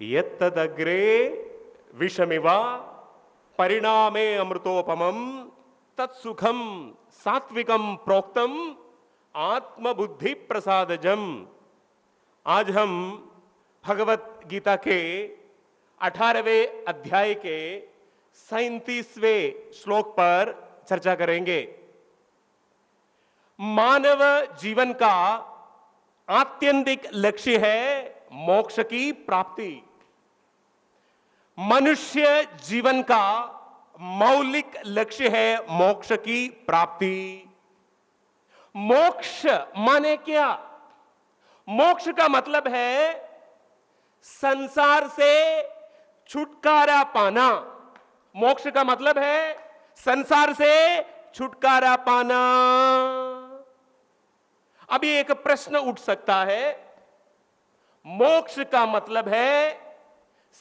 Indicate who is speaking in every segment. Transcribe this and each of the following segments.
Speaker 1: यत्तदग्रे विषमिवा परिणामे अमृतोपमं तत्सुखम सात्विकम प्रोक्तम आत्मबुद्धि प्रसादजम। आज हम भगवत गीता के 18वें अध्याय के 37वें श्लोक पर चर्चा करेंगे। मानव जीवन का आत्यंतिक लक्ष्य है मोक्ष की प्राप्ति। मनुष्य जीवन का मौलिक लक्ष्य है मोक्ष की प्राप्ति। मोक्ष माने क्या? मोक्ष का मतलब है संसार से छुटकारा पाना। मोक्ष का मतलब है संसार से छुटकारा पाना। अभी एक प्रश्न उठ सकता है, मोक्ष का मतलब है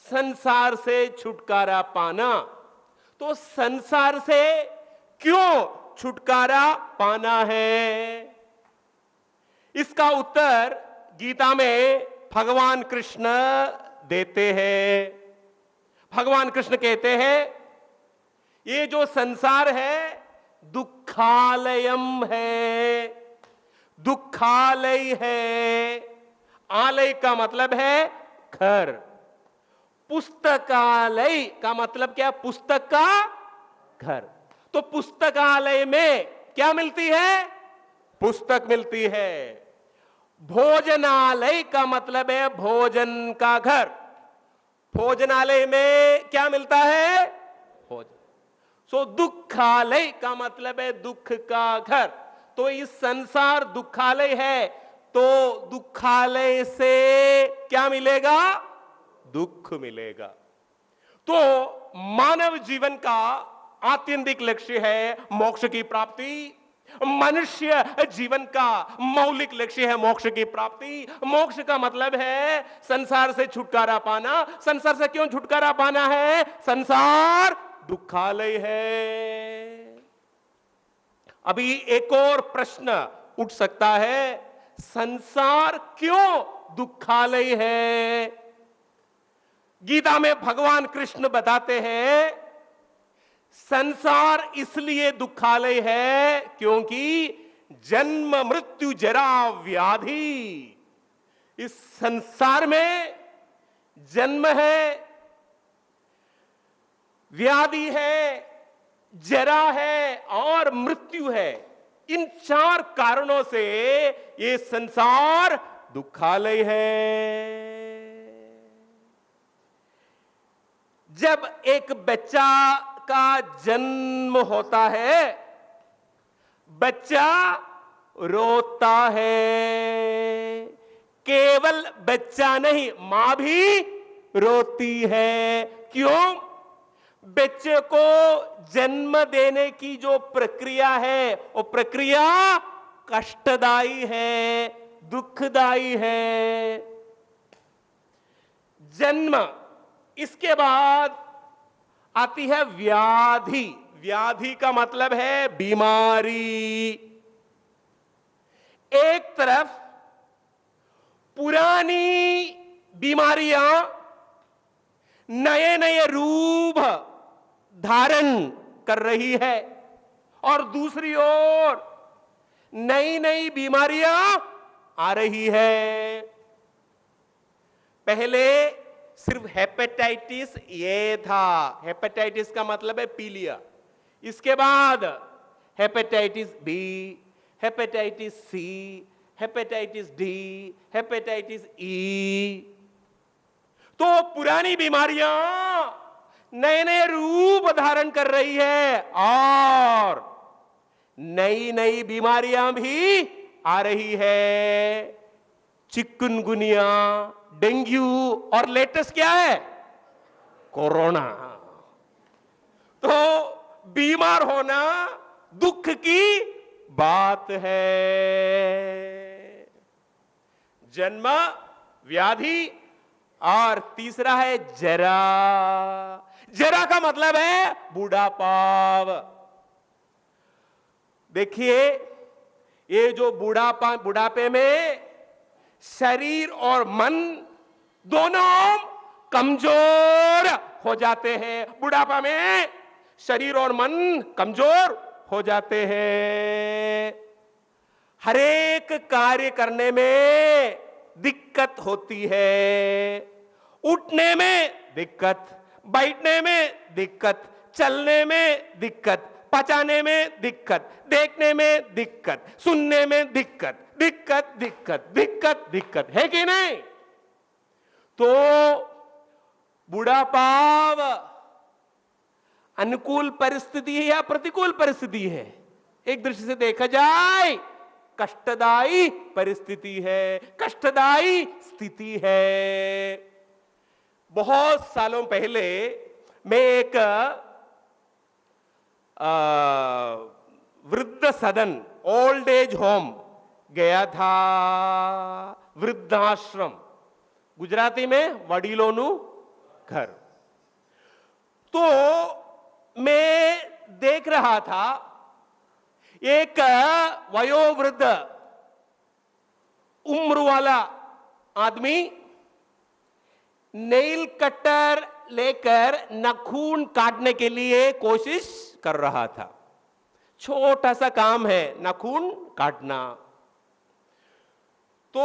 Speaker 1: संसार से छुटकारा पाना, तो संसार से क्यों छुटकारा पाना है? इसका उत्तर गीता में भगवान कृष्ण देते हैं। भगवान कृष्ण कहते हैं ये जो संसार है दुखालयम है। दुखालय है। आलय का मतलब है घर। पुस्तकालय का मतलब क्या? पुस्तक का घर। तो पुस्तकालय में क्या मिलती है? पुस्तक मिलती है। भोजनालय का मतलब है भोजन का घर। भोजनालय में क्या मिलता है? भोजन। सो दुखालय का मतलब है दुख का घर। तो इस संसार दुखालय है, तो दुखालय से क्या मिलेगा? दुख मिलेगा। तो मानव जीवन का आत्यंतिक लक्ष्य है मोक्ष की प्राप्ति। मनुष्य जीवन का मौलिक लक्ष्य है मोक्ष की प्राप्ति। मोक्ष का मतलब है संसार से छुटकारा पाना। संसार से क्यों छुटकारा पाना है? संसार दुखालय है। अभी एक और प्रश्न उठ सकता है, संसार क्यों दुखालय है? गीता में भगवान कृष्ण बताते हैं संसार इसलिए दुखालय है क्योंकि जन्म मृत्यु जरा व्याधि। इस संसार में जन्म है, व्याधि है, जरा है और मृत्यु है। इन 4 कारणों से ये संसार दुखालय है। जब एक बच्चा का जन्म होता है, बच्चा रोता है। केवल बच्चा नहीं, मां भी रोती है। क्यों? बच्चे को जन्म देने की जो प्रक्रिया है वो प्रक्रिया कष्टदायी है, दुखदायी है। जन्म, इसके बाद आती है व्याधि। व्याधि का मतलब है बीमारी। एक तरफ पुरानी बीमारियां नए नए रूप धारण कर रही है और दूसरी ओर नई नई बीमारियां आ रही है। पहले सिर्फ हेपेटाइटिस ये था। हेपेटाइटिस का मतलब है पीलिया। इसके बाद hepatitis B, hepatitis C, hepatitis D, hepatitis E. तो पुरानी बीमारियां नए नए रूप धारण कर रही है और नई नई बीमारियां भी आ रही है। चिकनगुनिया, डेंगू और लेटेस्ट क्या है? कोरोना। तो बीमार होना दुख की बात है। जन्म, व्याधि और तीसरा है जरा। जरा का मतलब है बुढ़ापा। देखिए, ये जो बुढ़ापे में शरीर और मन दोनों कमजोर हो जाते हैं। बुढ़ापा में शरीर और मन कमजोर हो जाते हैं। हर एक कार्य करने में दिक्कत होती है। उठने में दिक्कत, बैठने में दिक्कत, चलने में दिक्कत, पचाने में दिक्कत, देखने में दिक्कत, सुनने में दिक्कत, दिक्कत दिक्कत दिक्कत दिक्कत, है कि नहीं? तो बुढ़ापा अनुकूल परिस्थिति है या प्रतिकूल परिस्थिति है? एक दृष्टि से देखा जाए कष्टदायी परिस्थिति है, कष्टदायी स्थिति है। बहुत सालों पहले मैं एक वृद्ध सदन, ओल्ड एज होम गया था, वृद्धाश्रम, गुजराती में वडीलोनु घर। तो मैं देख रहा था एक वयोवृद्ध उम्र वाला आदमी नेल कटर लेकर नाखून काटने के लिए कोशिश कर रहा था। छोटा सा काम है नाखून काटना। तो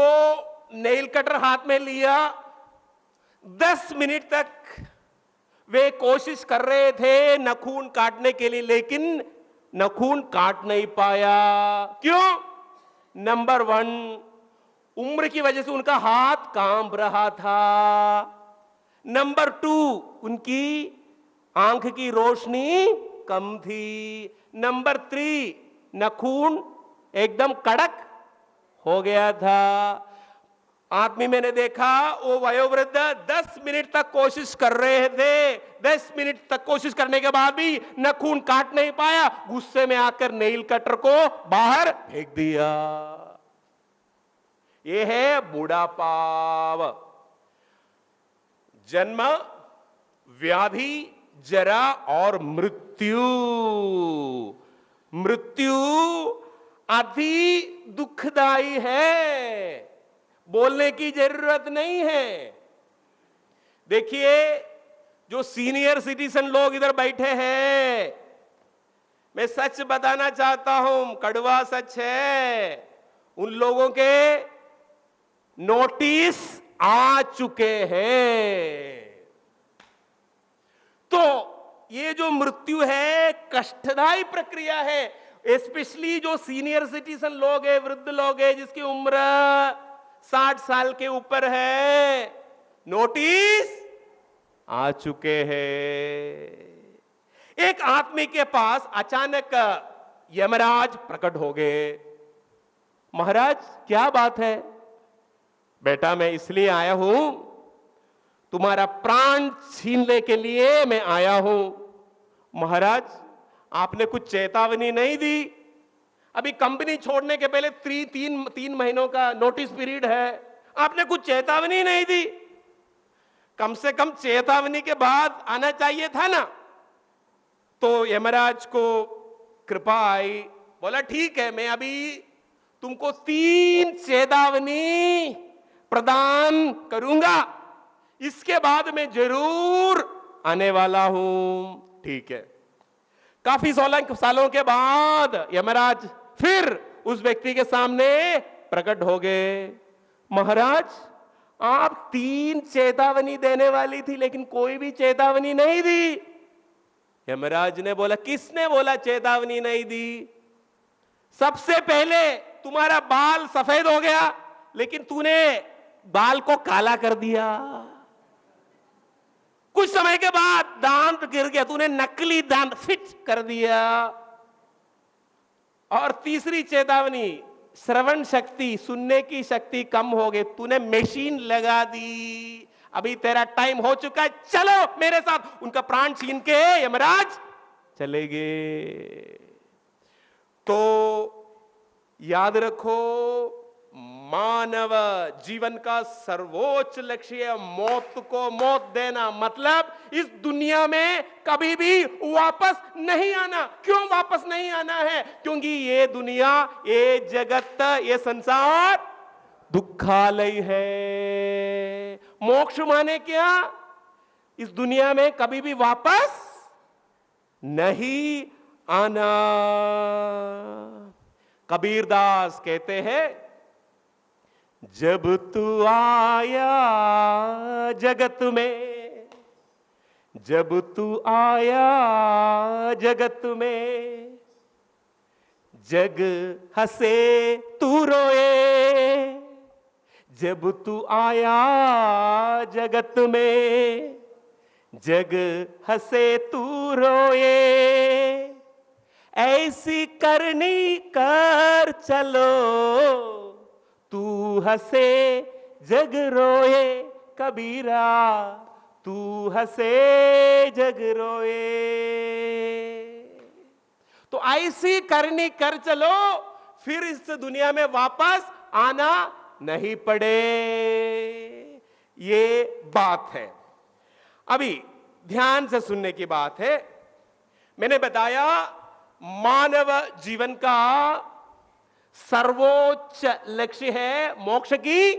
Speaker 1: नेल कटर हाथ में लिया, 10 मिनट तक वे कोशिश कर रहे थे नाखून काटने के लिए, लेकिन नाखून काट नहीं पाया। क्यों? नंबर 1, उम्र की वजह से उनका हाथ कांप रहा था। नंबर 2, उनकी आंख की रोशनी कम थी। नंबर 3, नाखून एकदम कड़क हो गया था। आदमी मैंने देखा वो वयोवृद्ध 10 मिनट तक कोशिश कर रहे थे। 10 मिनट तक कोशिश करने के बाद भी नाखून काट नहीं पाया। गुस्से में आकर नेल कटर को बाहर फेंक दिया। यह है बुढ़ापा। जन्म, व्याधि, जरा और मृत्यु। मृत्यु अति दुखदाई है, बोलने की जरूरत नहीं है। देखिए, जो सीनियर सिटीजन लोग इधर बैठे हैं, मैं सच बताना चाहता हूं, कड़वा सच है, उन लोगों के नोटिस आ चुके हैं। तो ये जो मृत्यु है कष्टदायी प्रक्रिया है। स्पेशली जो सीनियर सिटीजन लोग हैं, वृद्ध लोग हैं, जिसकी उम्र 60 साल के ऊपर है, नोटिस आ चुके हैं। एक आदमी के पास अचानक यमराज प्रकट हो गए। महाराज, क्या बात है? बेटा, मैं इसलिए आया हूं, तुम्हारा प्राण छीनने के लिए मैं आया हूं। महाराज, आपने कुछ चेतावनी नहीं दी। अभी कंपनी छोड़ने के पहले 3 महीनों का नोटिस पीरियड है, आपने कुछ चेतावनी नहीं दी। कम से कम चेतावनी के बाद आना चाहिए था ना। तो यमराज को कृपा आई, बोला ठीक है, मैं अभी तुमको 3 चेतावनी प्रदान करूंगा, इसके बाद मैं जरूर आने वाला हूं। ठीक है। काफी 16 सालों के बाद यमराज फिर उस व्यक्ति के सामने प्रकट हो गए। महाराज, आप 3 चेतावनी देने वाली थी, लेकिन कोई भी चेतावनी नहीं दी। यमराज ने बोला, किसने बोला चेतावनी नहीं दी? सबसे पहले तुम्हारा बाल सफेद हो गया, लेकिन तूने बाल को काला कर दिया। कुछ समय के बाद दांत गिर गया, तूने नकली दांत फिट कर दिया। और तीसरी चेतावनी, श्रवण शक्ति, सुनने की शक्ति कम हो गई, तूने मशीन लगा दी। अभी तेरा टाइम हो चुका है, चलो मेरे साथ। उनका प्राण छीन के यमराज चले गए। तो याद रखो, मानव जीवन का सर्वोच्च लक्ष्य है मौत को मौत देना। मतलब इस दुनिया में कभी भी वापस नहीं आना। क्यों वापस नहीं आना है? क्योंकि ये दुनिया, ये जगत, ये संसार दुखालय है। मोक्ष माने क्या? इस दुनिया में कभी भी वापस नहीं आना। कबीरदास कहते हैं, जब तू आया जगत में, जब तू आया जगत में, जग हंसे तू रोए। जब तू आया जगत में, जग हंसे तू रोए। ऐसी करनी कर चलो, तू हंसे जग रोए। कबीरा तू हंसे जग रोए। तो ऐसी करनी कर चलो, फिर इस दुनिया में वापस आना नहीं पड़े। ये बात है। अभी ध्यान से सुनने की बात है। मैंने बताया मानव जीवन का सर्वोच्च लक्ष्य है मोक्ष की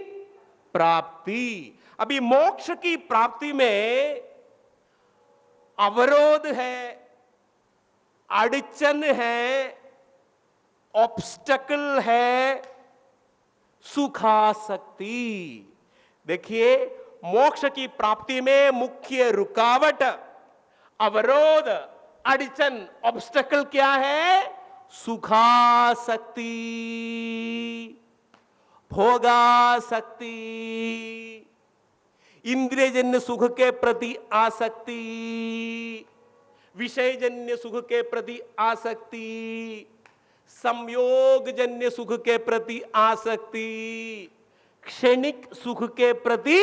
Speaker 1: प्राप्ति। अभी मोक्ष की प्राप्ति में अवरोध है, अड़चन है, ऑब्स्टकल है, सुखासक्ति। देखिए, मोक्ष की प्राप्ति में मुख्य रुकावट, अवरोध, अड़चन, ऑब्स्टकल क्या है? सुखासक्ति, भोगासक्ति, इंद्रियजन्य सुख के प्रति आसक्ति, विषयजन्य सुख के प्रति आसक्ति, संयोगजन्य सुख के प्रति आसक्ति, क्षणिक सुख के प्रति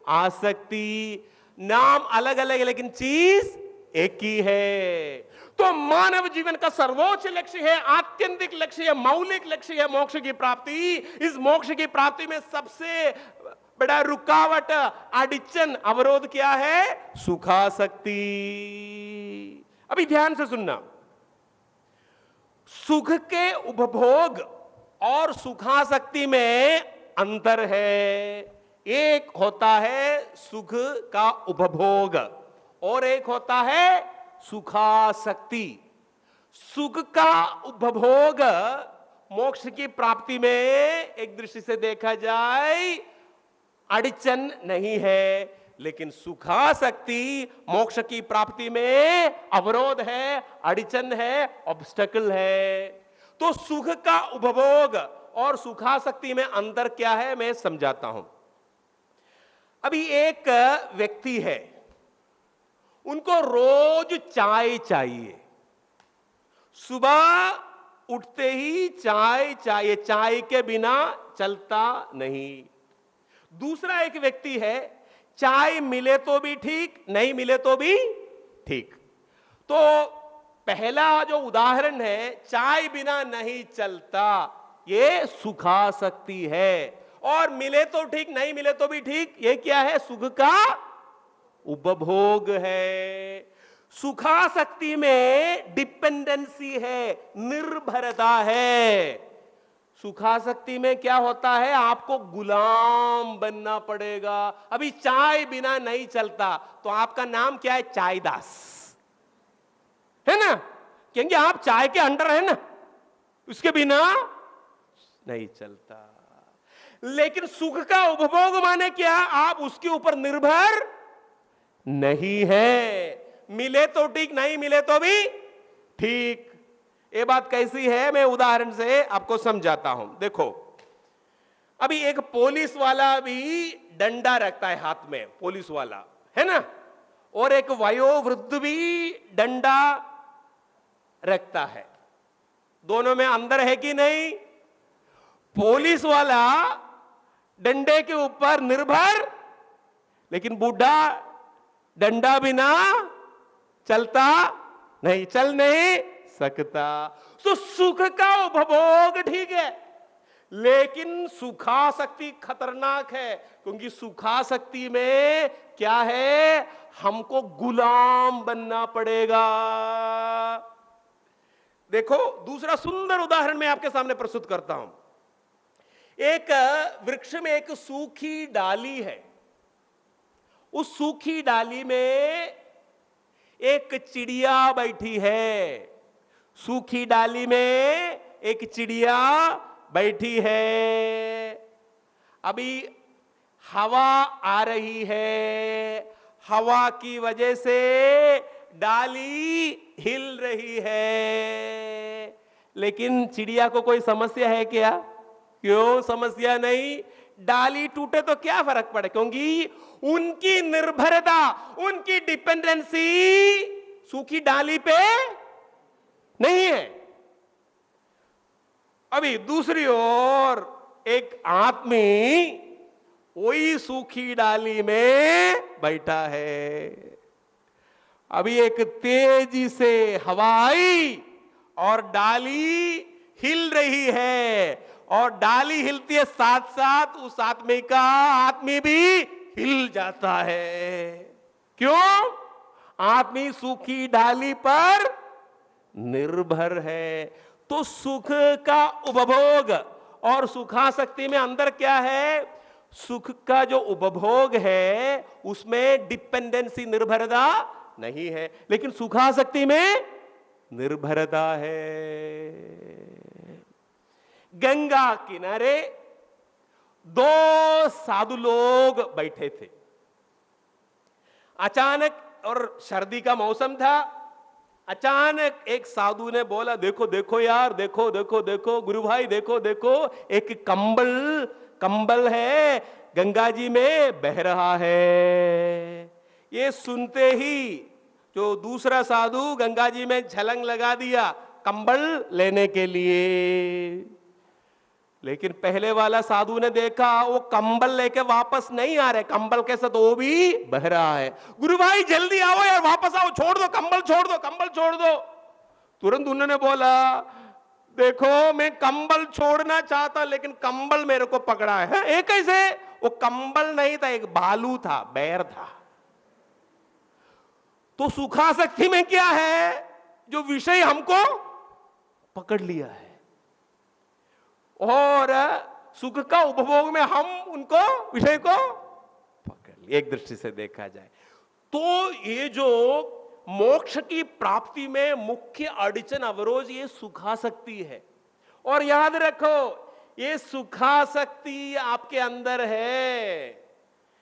Speaker 1: आसक्ति। नाम अलग अलग है लेकिन चीज एक ही है। तो मानव जीवन का सर्वोच्च लक्ष्य है, आत्यंतिक लक्ष्य है, मौलिक लक्ष्य है मोक्ष की प्राप्ति। इस मोक्ष की प्राप्ति में सबसे बड़ा रुकावट, अड़चन, अवरोध क्या है? सुखासक्ति। अभी ध्यान से सुनना, सुख के उपभोग और सुखासक्ति में अंतर है। एक होता है सुख का उपभोग और एक होता है सुखासक्ति। सुख का उपभोग मोक्ष की प्राप्ति में एक दृष्टि से देखा जाए अड़चन नहीं है, लेकिन सुखासक्ति मोक्ष की प्राप्ति में अवरोध है, अड़चन है, ऑब्स्टकल है। तो सुख का उपभोग और सुखासक्ति में अंतर क्या है मैं समझाता हूं। अभी एक व्यक्ति है, उनको रोज चाय चाहिए, सुबह उठते ही चाय चाहिए, चाय के बिना चलता नहीं। दूसरा एक व्यक्ति है, चाय मिले तो भी ठीक, नहीं मिले तो भी ठीक। तो पहला जो उदाहरण है, चाय बिना नहीं चलता, ये सुखासक्ति है। और मिले तो ठीक, नहीं मिले तो भी ठीक, ये क्या है? सुख का उपभोग है। सुखासक्ति में डिपेंडेंसी है, निर्भरता है। सुखासक्ति में क्या होता है? आपको गुलाम बनना पड़ेगा। अभी चाय बिना नहीं चलता, तो आपका नाम क्या है? चायदास, है ना? क्योंकि आप चाय के अंडर है ना, उसके बिना नहीं चलता। लेकिन सुख का उपभोग माने क्या? आप उसके ऊपर निर्भर नहीं है। मिले तो ठीक, नहीं मिले तो भी ठीक। ये बात कैसी है मैं उदाहरण से आपको समझाता हूं। देखो, अभी एक पुलिस वाला भी डंडा रखता है हाथ में, पुलिस वाला, है ना? और एक वयोवृद्ध भी डंडा रखता है। दोनों में अंदर है कि नहीं? पुलिस वाला डंडे के ऊपर निर्भर, लेकिन बूढ़ा डंडा बिना चलता नहीं, चल नहीं सकता। तो सुख का उपभोग ठीक है, लेकिन सुखासक्ति खतरनाक है। क्योंकि सुखासक्ति में क्या है? हमको गुलाम बनना पड़ेगा। देखो, दूसरा सुंदर उदाहरण मैं आपके सामने प्रस्तुत करता हूं। एक वृक्ष में एक सूखी डाली है, उस सूखी डाली में एक चिड़िया बैठी है। सूखी डाली में एक चिड़िया बैठी है। अभी हवा आ रही है, हवा की वजह से डाली हिल रही है, लेकिन चिड़िया को कोई समस्या है क्या? क्यों समस्या नहीं? डाली टूटे तो क्या फर्क पड़े, क्योंकि उनकी निर्भरता, उनकी डिपेंडेंसी सूखी डाली पे नहीं है। अभी दूसरी ओर एक आदमी वही सूखी डाली में बैठा है। अभी एक तेजी से हवा आई और डाली हिल रही है, और डाली हिलती है साथ साथ उस आदमी भी हिल जाता है। क्यों? आदमी सूखी डाली पर निर्भर है। तो सुख का उपभोग और सुखासक्ति में अंदर क्या है? सुख का जो उपभोग है उसमें डिपेंडेंसी, निर्भरता नहीं है, लेकिन सुखासक्ति में निर्भरता है। गंगा किनारे दो साधु लोग बैठे थे। अचानक, और सर्दी का मौसम था, अचानक एक साधु ने बोला, देखो देखो यार, देखो देखो देखो गुरु भाई, देखो देखो एक कंबल है गंगा जी में बह रहा है। ये सुनते ही जो दूसरा साधु गंगा जी में छलांग लगा दिया कंबल लेने के लिए। लेकिन पहले वाला साधु ने देखा वो कंबल लेके वापस नहीं आ रहे, कंबल के साथ वो भी बह रहा है। गुरु भाई जल्दी आओ यार, वापस आओ, छोड़ दो कंबल, छोड़ दो कंबल, छोड़ दो। तुरंत उन्होंने बोला, देखो मैं कंबल छोड़ना चाहता लेकिन कंबल मेरे को पकड़ा है। एक कैसे? वो कंबल नहीं था, एक भालू था, बैर था। तो सुखासक्ति में क्या है? जो विषय हमको पकड़ लिया है, और सुख का उपभोग में हम उनको विषय को पकड़ लिए। एक दृष्टि से देखा जाए तो ये जो मोक्ष की प्राप्ति में मुख्य अड़चन, अवरोध, ये सुखासक्ति है। और याद रखो, ये सुखासक्ति आपके अंदर है,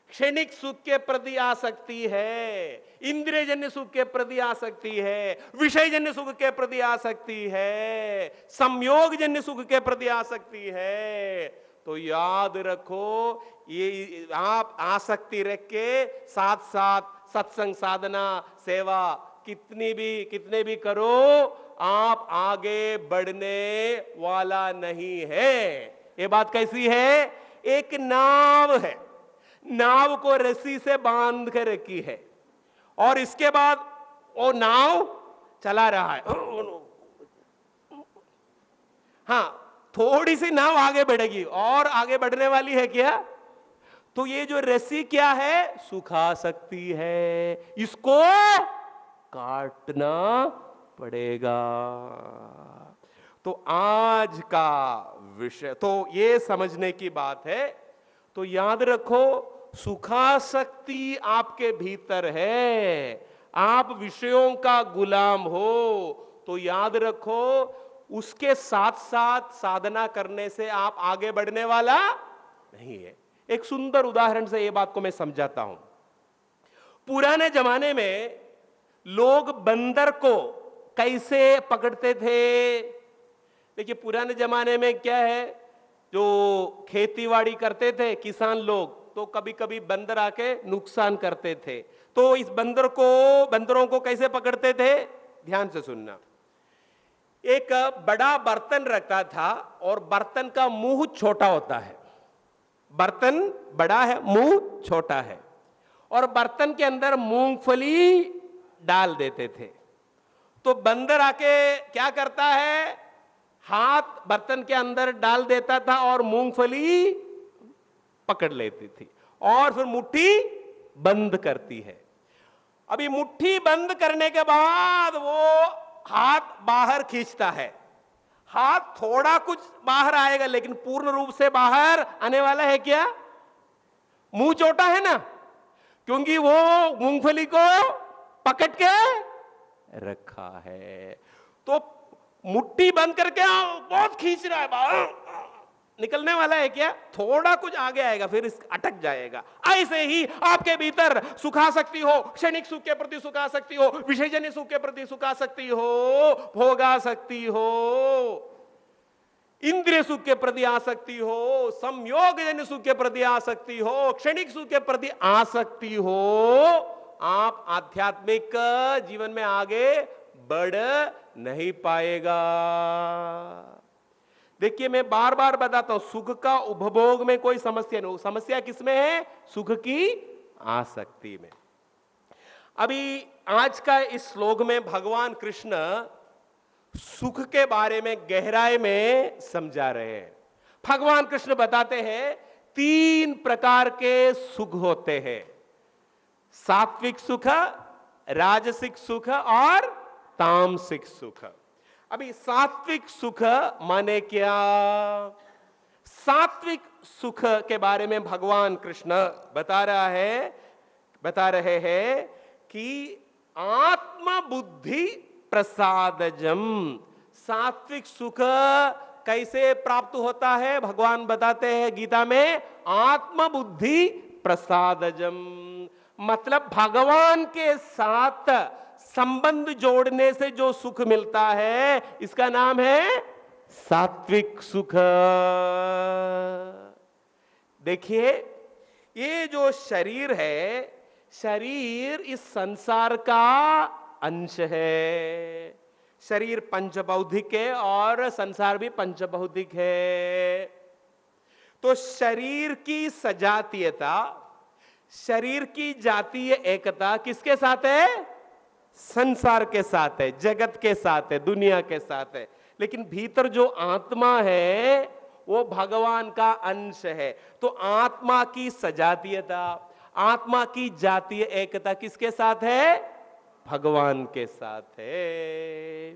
Speaker 1: क्षणिक सुख के प्रति आसक्ति है, इंद्रियजन्य सुख के प्रति आसक्ति है, विषयजन्य सुख के प्रति आसक्ति है, संयोगजन्य सुख के प्रति आसक्ति है। तो याद रखो, ये आप आसक्ति रख के साथ साथ सत्संग, साधना, सेवा कितने भी करो, आप आगे बढ़ने वाला नहीं है। ये बात कैसी है? एक नाव है, नाव को रस्सी से बांध कर रखी है, और इसके बाद वो नाव चला रहा है। हाँ, थोड़ी सी नाव आगे बढ़ेगी, और आगे बढ़ने वाली है क्या? तो ये जो रस्सी क्या है? सुखासक्ति है, इसको काटना पड़ेगा। तो आज का विषय तो ये समझने की बात है। तो याद रखो, सुखासक्ति आपके भीतर है, आप विषयों का गुलाम हो। तो याद रखो, उसके साथ साथ साधना करने से आप आगे बढ़ने वाला नहीं है। एक सुंदर उदाहरण से ये बात को मैं समझाता हूं। पुराने जमाने में लोग बंदर को कैसे पकड़ते थे? देखिए, पुराने जमाने में क्या है, जो खेतीबाड़ी करते थे किसान लोग, तो कभी कभी बंदर आके नुकसान करते थे। तो इस बंदरों को कैसे पकड़ते थे? ध्यान से सुनना। एक बड़ा बर्तन रखता था, और बर्तन का मुंह छोटा होता है। बर्तन बड़ा है, मुंह छोटा है, और बर्तन के अंदर मूंगफली डाल देते थे। तो बंदर आके क्या करता है? हाथ बर्तन के अंदर डाल देता था और मूंगफली पकड़ लेती थी, और फिर मुट्ठी बंद करती है। अभी मुट्ठी बंद करने के बाद वो हाथ बाहर खींचता है। हाथ थोड़ा कुछ बाहर आएगा, लेकिन पूर्ण रूप से बाहर आने वाला है क्या? मुंह छोटा है ना, क्योंकि वो मूंगफली को पकड़ के रखा है। तो मुट्ठी बंद करके बहुत खींच रहा है, निकलने वाला है क्या? थोड़ा कुछ आगे आएगा, फिर इस अटक जाएगा। ऐसे ही आपके भीतर सुखासक्ति हो, क्षणिक सुख के प्रति सुखासक्ति हो, विषयजन्य सुख के प्रति सुखासक्ति हो, भोगासक्ति हो, इंद्रिय सुख के प्रति आसक्ति हो, संयोगजन्य सुख के प्रति आसक्ति हो, क्षणिक सुख के प्रति आसक्ति हो, आप आध्यात्मिक जीवन में आगे बढ़ नहीं पाएगा। देखिए, मैं बार बार बताता हूं, सुख का उपभोग में कोई समस्या नहीं। समस्या किसमें है? सुख की आसक्ति में। अभी आज का इस श्लोक में भगवान कृष्ण सुख के बारे में गहराई में समझा रहे हैं। भगवान कृष्ण बताते हैं 3 प्रकार के सुख होते हैं, सात्विक सुख, राजसिक सुख और तामसिक सुख। अभी सात्विक सुख माने क्या? सात्विक सुख के बारे में भगवान कृष्ण बता रहे हैं कि आत्मबुद्धि प्रसादजम। सात्विक सुख कैसे प्राप्त होता है? भगवान बताते हैं गीता में, आत्मबुद्धि प्रसादजम, मतलब भगवान के साथ संबंध जोड़ने से जो सुख मिलता है, इसका नाम है सात्विक सुख। देखिए, ये जो शरीर है, शरीर इस संसार का अंश है। शरीर पंचभौतिक है और संसार भी पंचभौतिक है। तो शरीर की सजातीयता, शरीर की जातीय एकता किसके साथ है? संसार के साथ है, जगत के साथ है, दुनिया के साथ है। लेकिन भीतर जो आत्मा है वो भगवान का अंश है। तो आत्मा की सजातीयता, आत्मा की जातीय एकता किसके साथ है? भगवान के साथ है।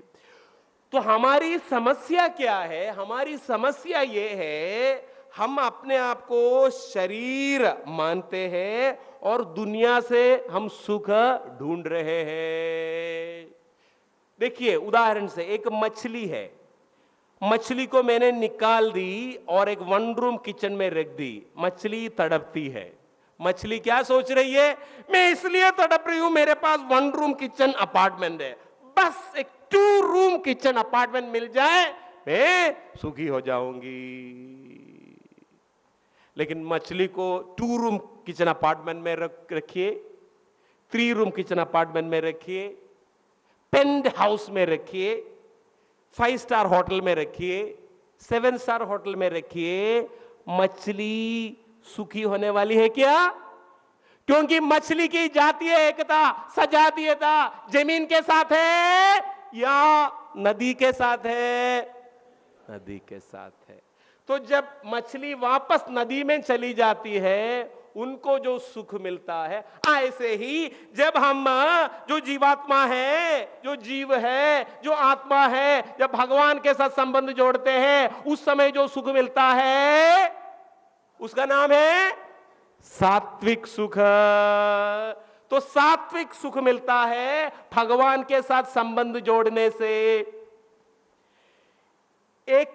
Speaker 1: तो हमारी समस्या क्या है? हमारी समस्या ये है, हम अपने आप को शरीर मानते हैं और दुनिया से हम सुख ढूंढ रहे हैं। देखिए, उदाहरण से एक मछली है, मछली को मैंने निकाल दी और एक 1 रूम किचन में रख दी। मछली तड़पती है। मछली क्या सोच रही है? मैं इसलिए तड़प रही हूं, मेरे पास 1 रूम किचन अपार्टमेंट है, बस एक 2 रूम किचन अपार्टमेंट मिल जाए, मैं सुखी हो जाऊंगी। लेकिन मछली को 2 रूम किचन अपार्टमेंट में रखिए, 3 रूम किचन अपार्टमेंट में रखिए, पेंट हाउस में रखिए, 5 स्टार होटल में रखिए, 7 स्टार होटल में रखिए, मछली सुखी होने वाली है क्या? क्योंकि मछली की जातीय एकता, सजातीयता जमीन के साथ है या नदी के साथ है? नदी के साथ है। तो जब मछली वापस नदी में चली जाती है, उनको जो सुख मिलता है, ऐसे ही जब हम जो जीवात्मा है, जो जीव है, जो आत्मा है, जब भगवान के साथ संबंध जोड़ते हैं, उस समय जो सुख मिलता है उसका नाम है सात्विक सुख। तो सात्विक सुख मिलता है भगवान के साथ संबंध जोड़ने से। एक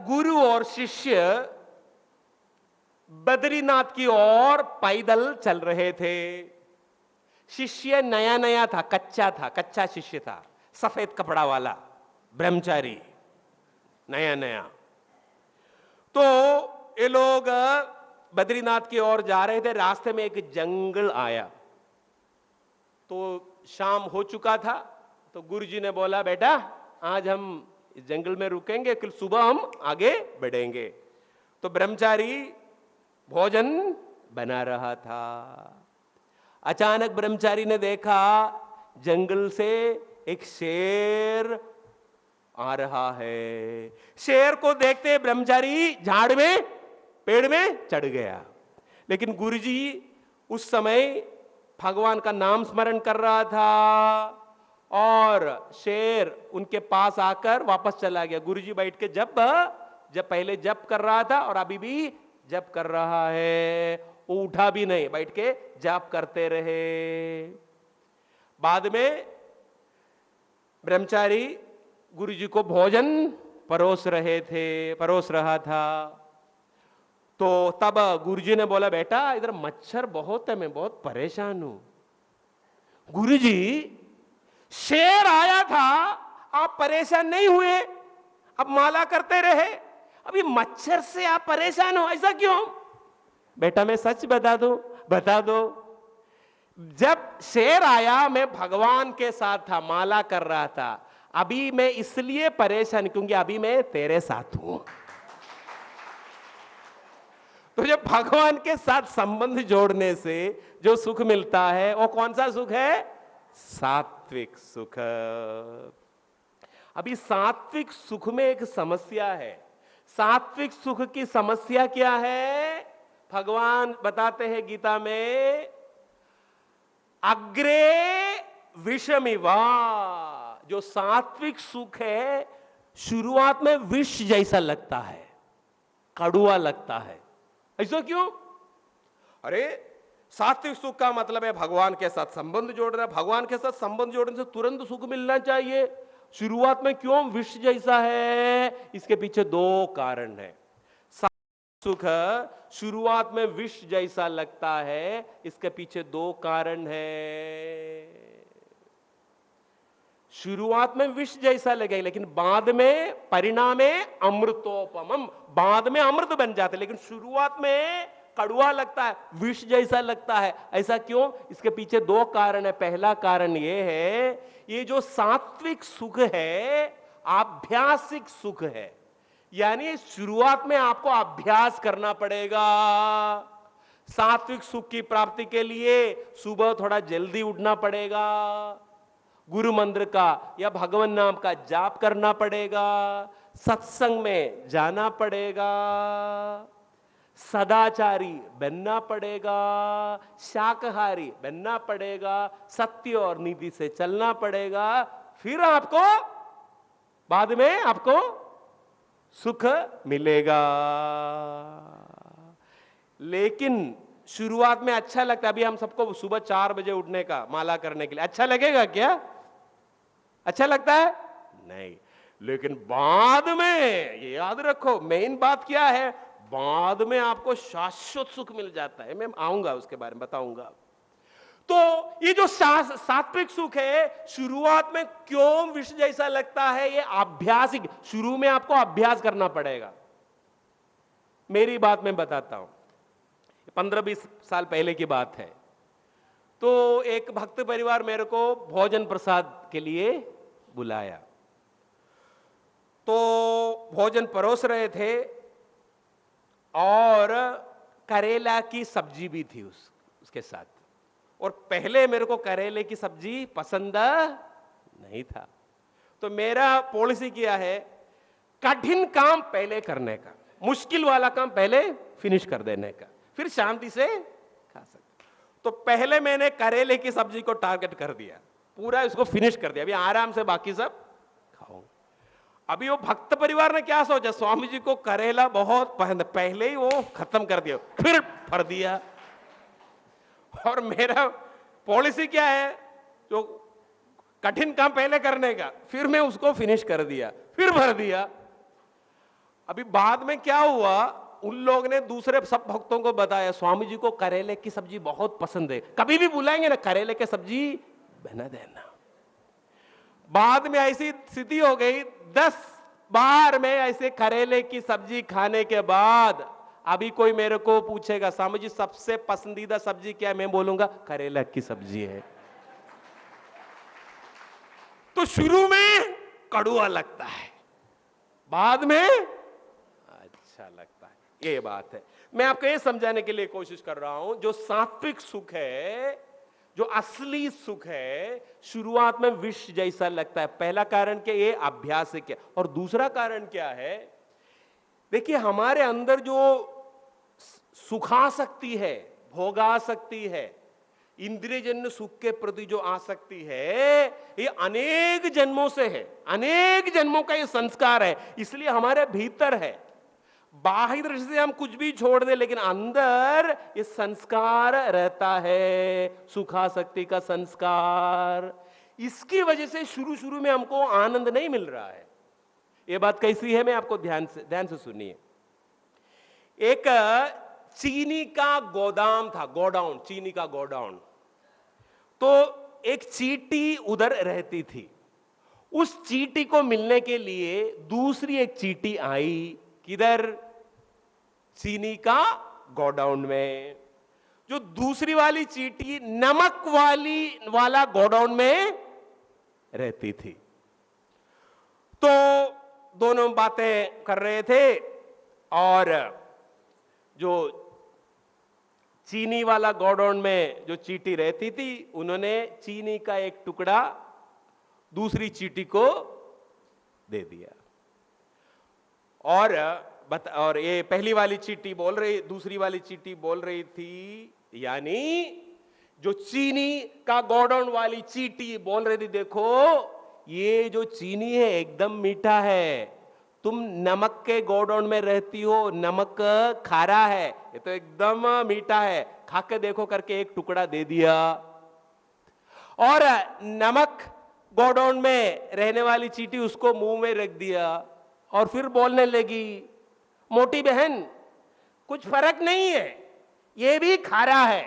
Speaker 1: गुरु और शिष्य बद्रीनाथ की ओर पैदल चल रहे थे। शिष्य नया नया था, कच्चा शिष्य था, सफेद कपड़ा वाला ब्रह्मचारी, नया नया। तो ये लोग बद्रीनाथ की ओर जा रहे थे। रास्ते में एक जंगल आया, तो शाम हो चुका था। तो गुरुजी ने बोला, बेटा आज हम इस जंगल में रुकेंगे, कल सुबह हम आगे बढ़ेंगे। तो ब्रह्मचारी भोजन बना रहा था। अचानक ब्रह्मचारी ने देखा जंगल से एक शेर आ रहा है। शेर को देखते ब्रह्मचारी झाड़ में, पेड़ में चढ़ गया। लेकिन गुरुजी उस समय भगवान का नाम स्मरण कर रहा था और शेर उनके पास आकर वापस चला गया। गुरुजी बैठ के जब पहले जप कर रहा था और अभी भी जप कर रहा है। वो उठा भी नहीं, बैठ के जाप करते रहे। बाद में ब्रह्मचारी गुरुजी को भोजन परोस रहा था। तो तब गुरुजी ने बोला, बेटा इधर मच्छर बहुत है, मैं बहुत परेशान हूं। गुरुजी, शेर आया था, आप परेशान नहीं हुए, अब माला करते रहे, अभी मच्छर से आप परेशान हो, ऐसा क्यों? बेटा मैं सच बता दो, जब शेर आया मैं भगवान के साथ था, माला कर रहा था, अभी मैं इसलिए परेशान क्योंकि अभी मैं तेरे साथ हूं। तो जब भगवान के साथ संबंध जोड़ने से जो सुख मिलता है वो कौन सा सुख है? सात्विक सुख। अभी सात्विक सुख में एक समस्या है। सात्विक सुख की समस्या क्या है? भगवान बताते हैं गीता में, अग्रे विषमिवा। जो सात्विक सुख है शुरुआत में विष जैसा लगता है, कड़ुआ लगता है। ऐसा क्यों? अरे सात्विक सुख का मतलब है भगवान के साथ संबंध जोड़ना। भगवान के साथ संबंध जोड़ने से तुरंत सुख मिलना चाहिए, शुरुआत में क्यों विष जैसा है? इसके पीछे दो कारण है। सात्विक सुख शुरुआत में विष जैसा लगता है, इसके पीछे दो कारण है। शुरुआत में विष जैसा लगेगा, लेकिन बाद में परिणामे अमृतोपमम, बाद में अमृत बन जाते, लेकिन शुरुआत में कड़वा लगता है, विष जैसा लगता है। ऐसा क्यों? इसके पीछे दो कारण है। पहला कारण यह है, ये जो सात्विक सुख है आभ्यासिक सुख है, यानी शुरुआत में आपको अभ्यास करना पड़ेगा। सात्विक सुख की प्राप्ति के लिए सुबह थोड़ा जल्दी उठना पड़ेगा, गुरु मंत्र का या भगवान नाम का जाप करना पड़ेगा, सत्संग में जाना पड़ेगा, सदाचारी बनना पड़ेगा, शाकाहारी बनना पड़ेगा, सत्य और नीति से चलना पड़ेगा, फिर आपको बाद में आपको सुख मिलेगा। लेकिन शुरुआत में अच्छा लगता है। अभी हम सबको सुबह 4 बजे उठने का माला करने के लिए अच्छा लगेगा क्या? अच्छा लगता है? नहीं। लेकिन बाद में ये याद रखो, मेन बात क्या है, बाद में आपको शाश्वत सुख मिल जाता है। मैं आऊंगा उसके बारे में बताऊंगा। तो ये जो सात्विक सुख है शुरुआत में क्यों विष जैसा लगता है? ये अभ्यासिक, शुरू में आपको अभ्यास करना पड़ेगा। मेरी बात मैं बताता हूं, 15-20 साल पहले की बात है। तो एक भक्त परिवार मेरे को भोजन प्रसाद के लिए बुलाया, तो भोजन परोस रहे थे और करेला की सब्जी भी थी उसके साथ। और पहले मेरे को करेले की सब्जी पसंद नहीं था, तो मेरा पॉलिसी क्या है, कठिन काम पहले करने का, मुश्किल वाला काम पहले फिनिश कर देने का, फिर शांति से खा सकते। तो पहले मैंने करेले की सब्जी को टारगेट कर दिया, पूरा इसको फिनिश कर दिया, अभी आराम से बाकी सब खाऊंगा। अभी वो भक्त परिवार ने क्या सोचा, स्वामी जी को करेला बहुत पसंद, पहले ही वो खत्म कर दिया, फिर भर दिया। और मेरा पॉलिसी क्या है, जो कठिन काम पहले करने का, फिर मैं उसको फिनिश कर दिया, फिर भर दिया। अभी बाद में क्या हुआ, उन लोग ने दूसरे सब भक्तों को बताया, स्वामी जी को करेले की सब्जी बहुत पसंद है, कभी भी बुलाएंगे ना करेले की सब्जी बना देना। बाद में ऐसी स्थिति हो गई, 10 बार में ऐसे करेले की सब्जी खाने के बाद अभी कोई मेरे को पूछेगा, स्वामी जी सबसे पसंदीदा सब्जी क्या है, मैं बोलूंगा करेला की सब्जी है। तो शुरू में कड़वा लगता है, बाद में अच्छा लगता है, ये बात है। मैं आपको ये समझाने के लिए कोशिश कर रहा हूं, जो सात्विक सुख है, जो असली सुख है, शुरुआत में विष जैसा लगता है। पहला कारण क्या, ये अभ्यास है। और दूसरा कारण क्या है, देखिए हमारे अंदर जो सुखासक्ति है, भोगासक्ति है, इंद्रियजन्य सुख के प्रति जो आसक्ति है, ये अनेक जन्मों से है, अनेक जन्मों का ये संस्कार है, इसलिए हमारे भीतर है। बाहरी दृष्टि से हम कुछ भी छोड़ दें, लेकिन अंदर ये संस्कार रहता है, सुखासक्ति का संस्कार। इसकी वजह से शुरू शुरू में हमको आनंद नहीं मिल रहा है। ये बात कैसी है, मैं आपको ध्यान से सुनिए। एक चीनी का गोदाम था, गोडाउन, चीनी का गोडाउन। तो एक चींटी उधर रहती थी। उस चींटी को मिलने के लिए दूसरी एक चींटी आई, किधर? चीनी का गोडाउन में। जो दूसरी वाली चींटी नमक वाला गोडाउन में रहती थी। तो दोनों बातें कर रहे थे, और जो चीनी वाला गोडाउन में जो चींटी रहती थी, उन्होंने चीनी का एक टुकड़ा दूसरी चींटी को दे दिया। और ये पहली वाली चींटी बोल रही, दूसरी वाली चींटी बोल रही थी, यानी जो चीनी का गोडाउन वाली चींटी बोल रही थी, देखो ये जो चीनी है एकदम मीठा है, तुम नमक के गोडाउन में रहती हो, नमक खारा है, ये तो एकदम मीठा है, खा के देखो करके एक टुकड़ा दे दिया। और नमक गोडाउन में रहने वाली चींटी उसको मुंह में रख दिया, और फिर बोलने लगी, मोटी बहन कुछ फर्क नहीं है, ये भी खारा है।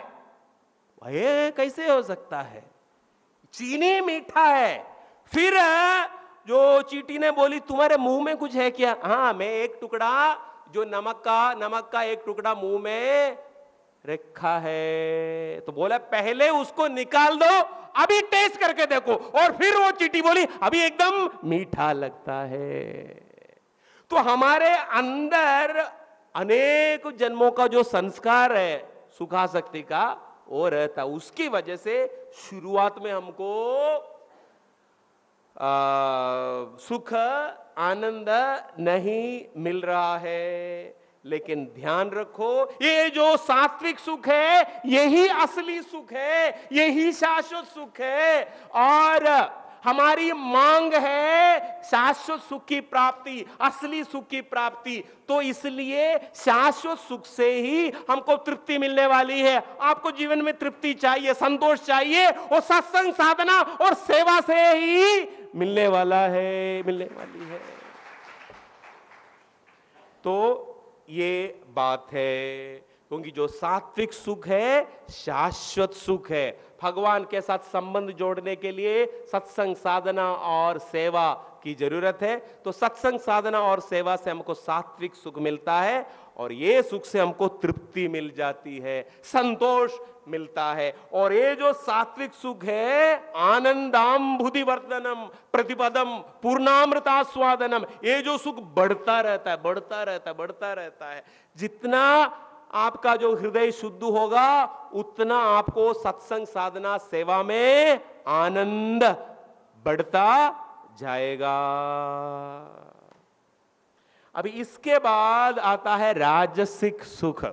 Speaker 1: ये कैसे हो सकता है, चीनी मीठा है। फिर जो चींटी ने बोली, तुम्हारे मुंह में कुछ है क्या? हाँ, मैं एक टुकड़ा जो नमक का एक टुकड़ा मुंह में रखा है। तो बोला, पहले उसको निकाल दो, अभी टेस्ट करके देखो। और फिर वो चींटी बोली, अभी एकदम मीठा लगता है। तो हमारे अंदर अनेक जन्मों का जो संस्कार है सुखासक्ति का, वो रहता। उसकी वजह से शुरुआत में हमको सुख आनंद नहीं मिल रहा है। लेकिन ध्यान रखो, ये जो सात्विक सुख है यही असली सुख है, यही शाश्वत सुख है। और हमारी मांग है शाश्वत सुख की प्राप्ति, असली सुख की प्राप्ति। तो इसलिए शाश्वत सुख से ही हमको तृप्ति मिलने वाली है। आपको जीवन में तृप्ति चाहिए, संतोष चाहिए, वो सत्संग, साधना और सेवा से ही मिलने वाली है। तो ये बात है, क्योंकि जो सात्विक सुख है शाश्वत सुख है। भगवान के साथ संबंध जोड़ने के लिए सत्संग, साधना और सेवा की जरूरत है। तो सत्संग, साधना और सेवा से हमको सात्विक सुख मिलता है, और ये सुख से हमको तृप्ति मिल जाती है, संतोष मिलता है। और ये जो सात्विक सुख है, आनंदाम्बुधिवर्धनम प्रतिपदम पूर्णामृतास्वादनम, ये जो सुख बढ़ता रहता है। जितना आपका जो हृदय शुद्ध होगा, उतना आपको सत्संग, साधना, सेवा में आनंद बढ़ता जाएगा। अभी इसके बाद आता है राजसिक सुख।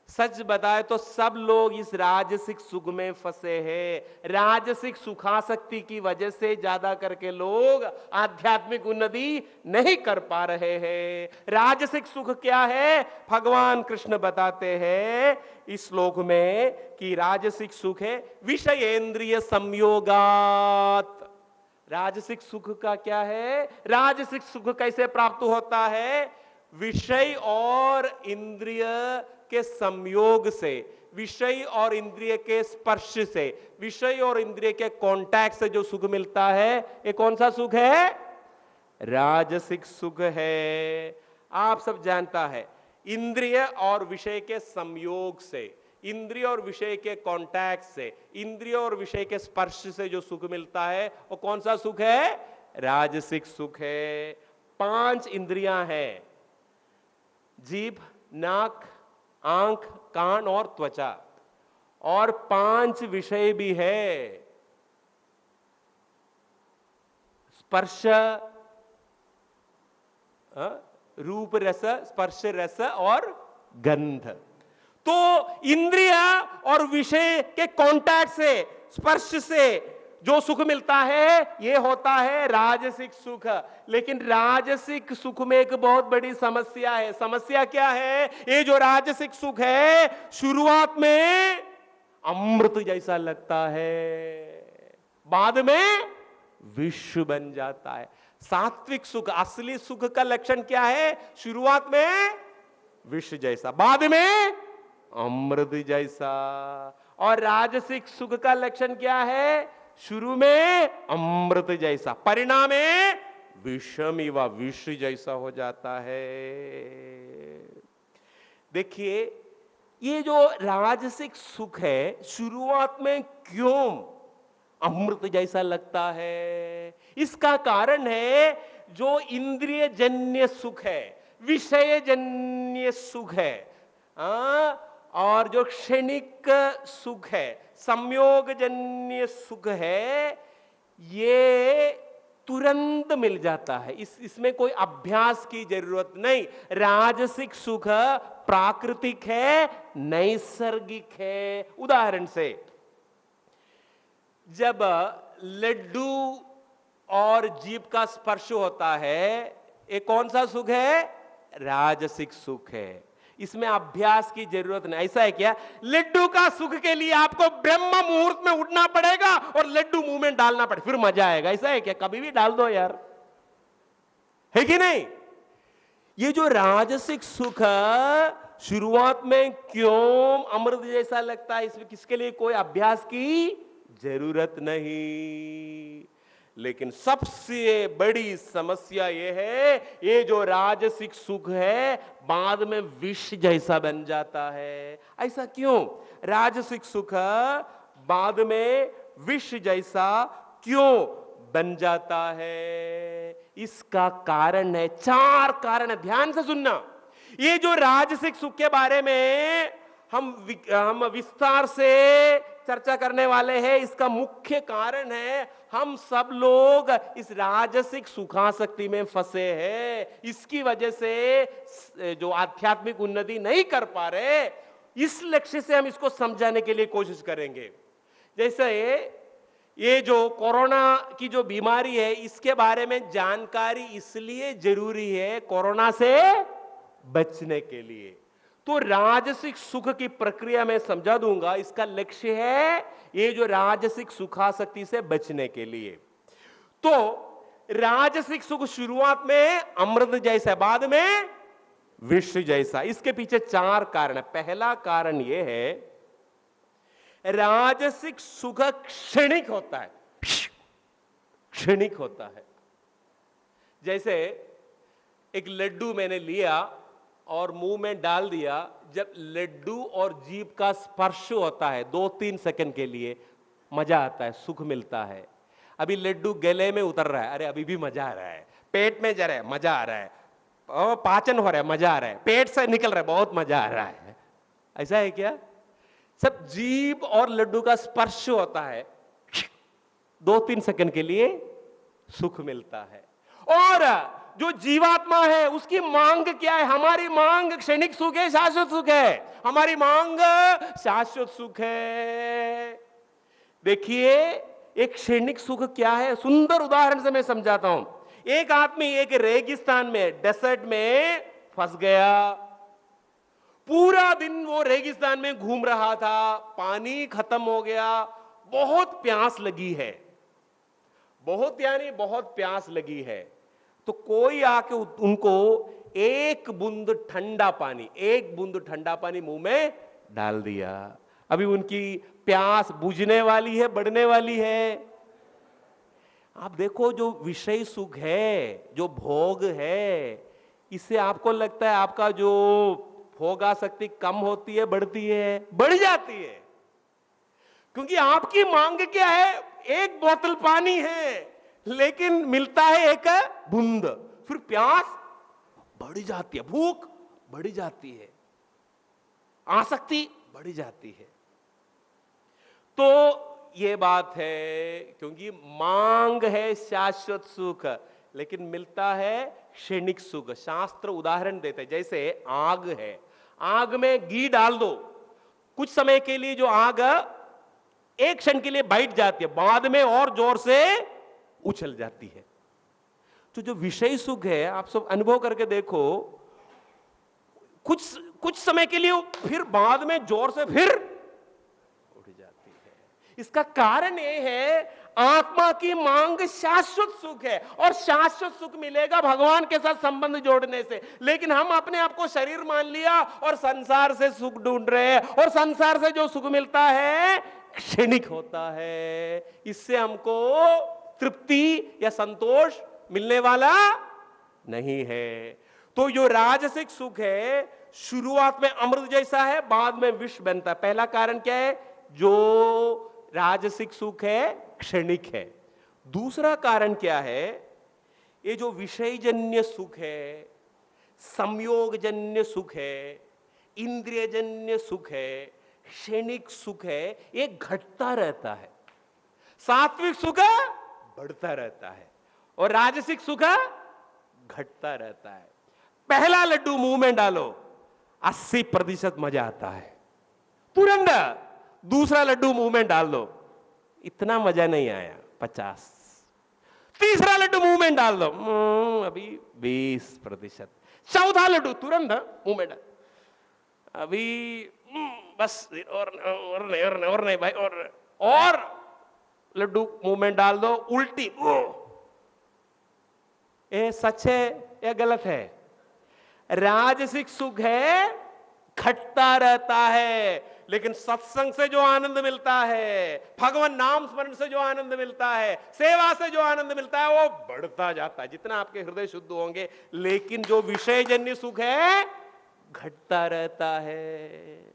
Speaker 1: सच बताए तो सब लोग इस राजसिक सुख में फंसे हैं। राजसिक सुखासक्ति की वजह से ज्यादा करके लोग आध्यात्मिक उन्नति नहीं कर पा रहे हैं। राजसिक सुख क्या है? भगवान कृष्ण बताते हैं इस श्लोक में कि राजसिक सुख है विषयेंद्रिय संयोगात। राजसिक सुख का क्या है? राजसिक सुख कैसे प्राप्त होता है? विषय और इंद्रिय के संयोग से, विषय और इंद्रिय के स्पर्श से, विषय और इंद्रिय के कांटेक्ट से जो सुख मिलता है, ये कौन सा सुख है? राजसिक सुख है। आप सब जानता है, इंद्रिय और विषय के संयोग से, इंद्रिय और विषय के कांटेक्ट से, इंद्रिय और विषय के स्पर्श से जो सुख मिलता है, वो कौन सा सुख है? राजसिक सुख है। 5 इंद्रियां हैं, जीभ, नाक, आंख, कान और त्वचा, और 5 विषय भी है, स्पर्श, रूप रस, स्पर्श रस और गंध। तो इंद्रिया और विषय के कांटेक्ट से, स्पर्श से जो सुख मिलता है ये होता है राजसिक सुख। लेकिन राजसिक सुख में एक बहुत बड़ी समस्या है। समस्या क्या है? ये जो राजसिक सुख है शुरुआत में अमृत जैसा लगता है, बाद में विष बन जाता है। सात्विक सुख, असली सुख का लक्षण क्या है? शुरुआत में विष जैसा, बाद में अमृत जैसा। और राजसिक सुख का लक्षण क्या है? शुरू में अमृत जैसा, परिणाम में विषम व विष जैसा हो जाता है। देखिए, ये जो राजसिक सुख है शुरुआत में क्यों अमृत जैसा लगता है? इसका कारण है जो इंद्रिय जन्य सुख है, विषय जन्य सुख है, और जो क्षणिक सुख है, संयोग जन्य सुख है, ये तुरंत मिल जाता है। इसमें कोई अभ्यास की जरूरत नहीं। राजसिक सुख प्राकृतिक है, नैसर्गिक है। उदाहरण से, जब लड्डू और जीभ का स्पर्श होता है, ये कौन सा सुख है? राजसिक सुख है। इसमें अभ्यास की जरूरत नहीं। ऐसा है क्या? लड्डू का सुख के लिए आपको ब्रह्म मुहूर्त में उठना पड़ेगा और लड्डू मुंह में डालना पड़ेगा, फिर मजा आएगा। ऐसा है क्या? कभी भी डाल दो यार, है कि नहीं? ये जो राजसिक सुख शुरुआत में क्यों अमृत जैसा लगता है, इसमें किसके लिए कोई अभ्यास की जरूरत नहीं। लेकिन सबसे बड़ी समस्या यह है, ये जो राजसिक सुख है बाद में विष जैसा बन जाता है। ऐसा क्यों? राजसिक सुख बाद में विष जैसा क्यों बन जाता है? इसका कारण है, 4 कारण है। ध्यान से सुनना। ये जो राजसिक सुख के बारे में हम विस्तार से चर्चा करने वाले हैं, इसका मुख्य कारण है हम सब लोग इस राजसिक सुखासक्ति में फंसे हैं। इसकी वजह से जो आध्यात्मिक उन्नति नहीं कर पा रहे, इस लक्ष्य से हम इसको समझाने के लिए कोशिश करेंगे। जैसे ये जो कोरोना की जो बीमारी है, इसके बारे में जानकारी इसलिए जरूरी है कोरोना से बचने के लिए। तो राजसिक सुख की प्रक्रिया में समझा दूंगा। इसका लक्ष्य है ये जो राजसिक सुखासक्ति से बचने के लिए। तो राजसिक सुख शुरुआत में अमृत जैसा, बाद में विष जैसा। इसके पीछे 4 कारण है। पहला कारण यह है, राजसिक सुख क्षणिक होता है, क्षणिक होता है। जैसे एक लड्डू मैंने लिया और मुंह में डाल दिया, जब लड्डू और जीभ का स्पर्श होता है 2-3 सेकंड के लिए मजा आता है, सुख मिलता है। अभी लड्डू गले में उतर रहा है, अरे अभी भी मजा आ रहा है। पेट में जा रहा है, मजा आ रहा है। पाचन हो रहा है, मजा आ रहा है। पेट से निकल रहा है, बहुत मजा आ रहा है। ऐसा है क्या? सब जीभ और लड्डू का स्पर्श होता है, 2-3 सेकंड के लिए सुख मिलता है। और जो जीवात्मा है उसकी मांग क्या है? हमारी मांग क्षणिक सुख है, शाश्वत सुख है? हमारी मांग शाश्वत सुख है। देखिए, एक क्षणिक सुख क्या है, सुंदर उदाहरण से मैं समझाता हूं। एक आदमी एक रेगिस्तान में, डेजर्ट में फंस गया। पूरा दिन वो रेगिस्तान में घूम रहा था, पानी खत्म हो गया, बहुत प्यास लगी है, बहुत यानी बहुत प्यास लगी है। तो कोई आके उनको एक बूंद ठंडा पानी मुंह में डाल दिया। अभी उनकी प्यास बुझने वाली है, बढ़ने वाली है। आप देखो, जो विषय सुख है, जो भोग है, इससे आपको लगता है आपका जो भोगासक्ति कम होती है, बढ़ती है? बढ़ जाती है। क्योंकि आपकी मांग क्या है? एक बोतल पानी है, लेकिन मिलता है एक बूंद। फिर प्यास बढ़ जाती है, भूख बढ़ जाती है, आसक्ति बढ़ जाती है। तो ये बात है, क्योंकि मांग है शाश्वत सुख, लेकिन मिलता है क्षणिक सुख। शास्त्र उदाहरण देते हैं, जैसे आग है, आग में घी डाल दो, कुछ समय के लिए जो आग एक क्षण के लिए बैठ जाती है, बाद में और जोर से उछल जाती है। तो जो विषय सुख है, आप सब अनुभव करके देखो, कुछ कुछ समय के लिए, फिर बाद में जोर से फिर उठ जाती है। इसका कारण यह है, आत्मा की मांग शाश्वत सुख है, और शाश्वत सुख मिलेगा भगवान के साथ संबंध जोड़ने से। लेकिन हम अपने आप को शरीर मान लिया और संसार से सुख ढूंढ रहे हैं, और संसार से जो सुख मिलता है क्षणिक होता है। इससे हमको तृप्ति या संतोष मिलने वाला नहीं है। तो जो राजसिक सुख है, शुरुआत में अमृत जैसा है, बाद में विष बनता है। पहला कारण क्या है? जो राजसिक सुख है क्षणिक है। दूसरा कारण क्या है? ये जो विषयजन्य सुख है, संयोगजन्य सुख है, इंद्रियजन्य सुख है, क्षणिक सुख है, ये घटता रहता है। सात्विक सुख बढ़ता रहता है, और राजसिक सुख घटता रहता है। पहला लड्डू मुंह में डालो, 80% मजा आता है, तुरंत। दूसरा लड्डू मुंह में डाल दो, इतना मजा नहीं आया, 50। तीसरा लड्डू मुंह में डाल दो, अभी 20%। चौथा लड्डू तुरंत मुंह में डाल, अभी बस और नहीं भाई, और लड्डू मुंह में डाल दो, उल्टी। ये सच है या गलत है? राजसिक सुख है, घटता रहता है। लेकिन सत्संग से जो आनंद मिलता है, भगवान नाम स्मरण से जो आनंद मिलता है, सेवा से जो आनंद मिलता है, वो बढ़ता जाता है जितना आपके हृदय शुद्ध होंगे। लेकिन जो विषयजन्य सुख है घटता रहता है।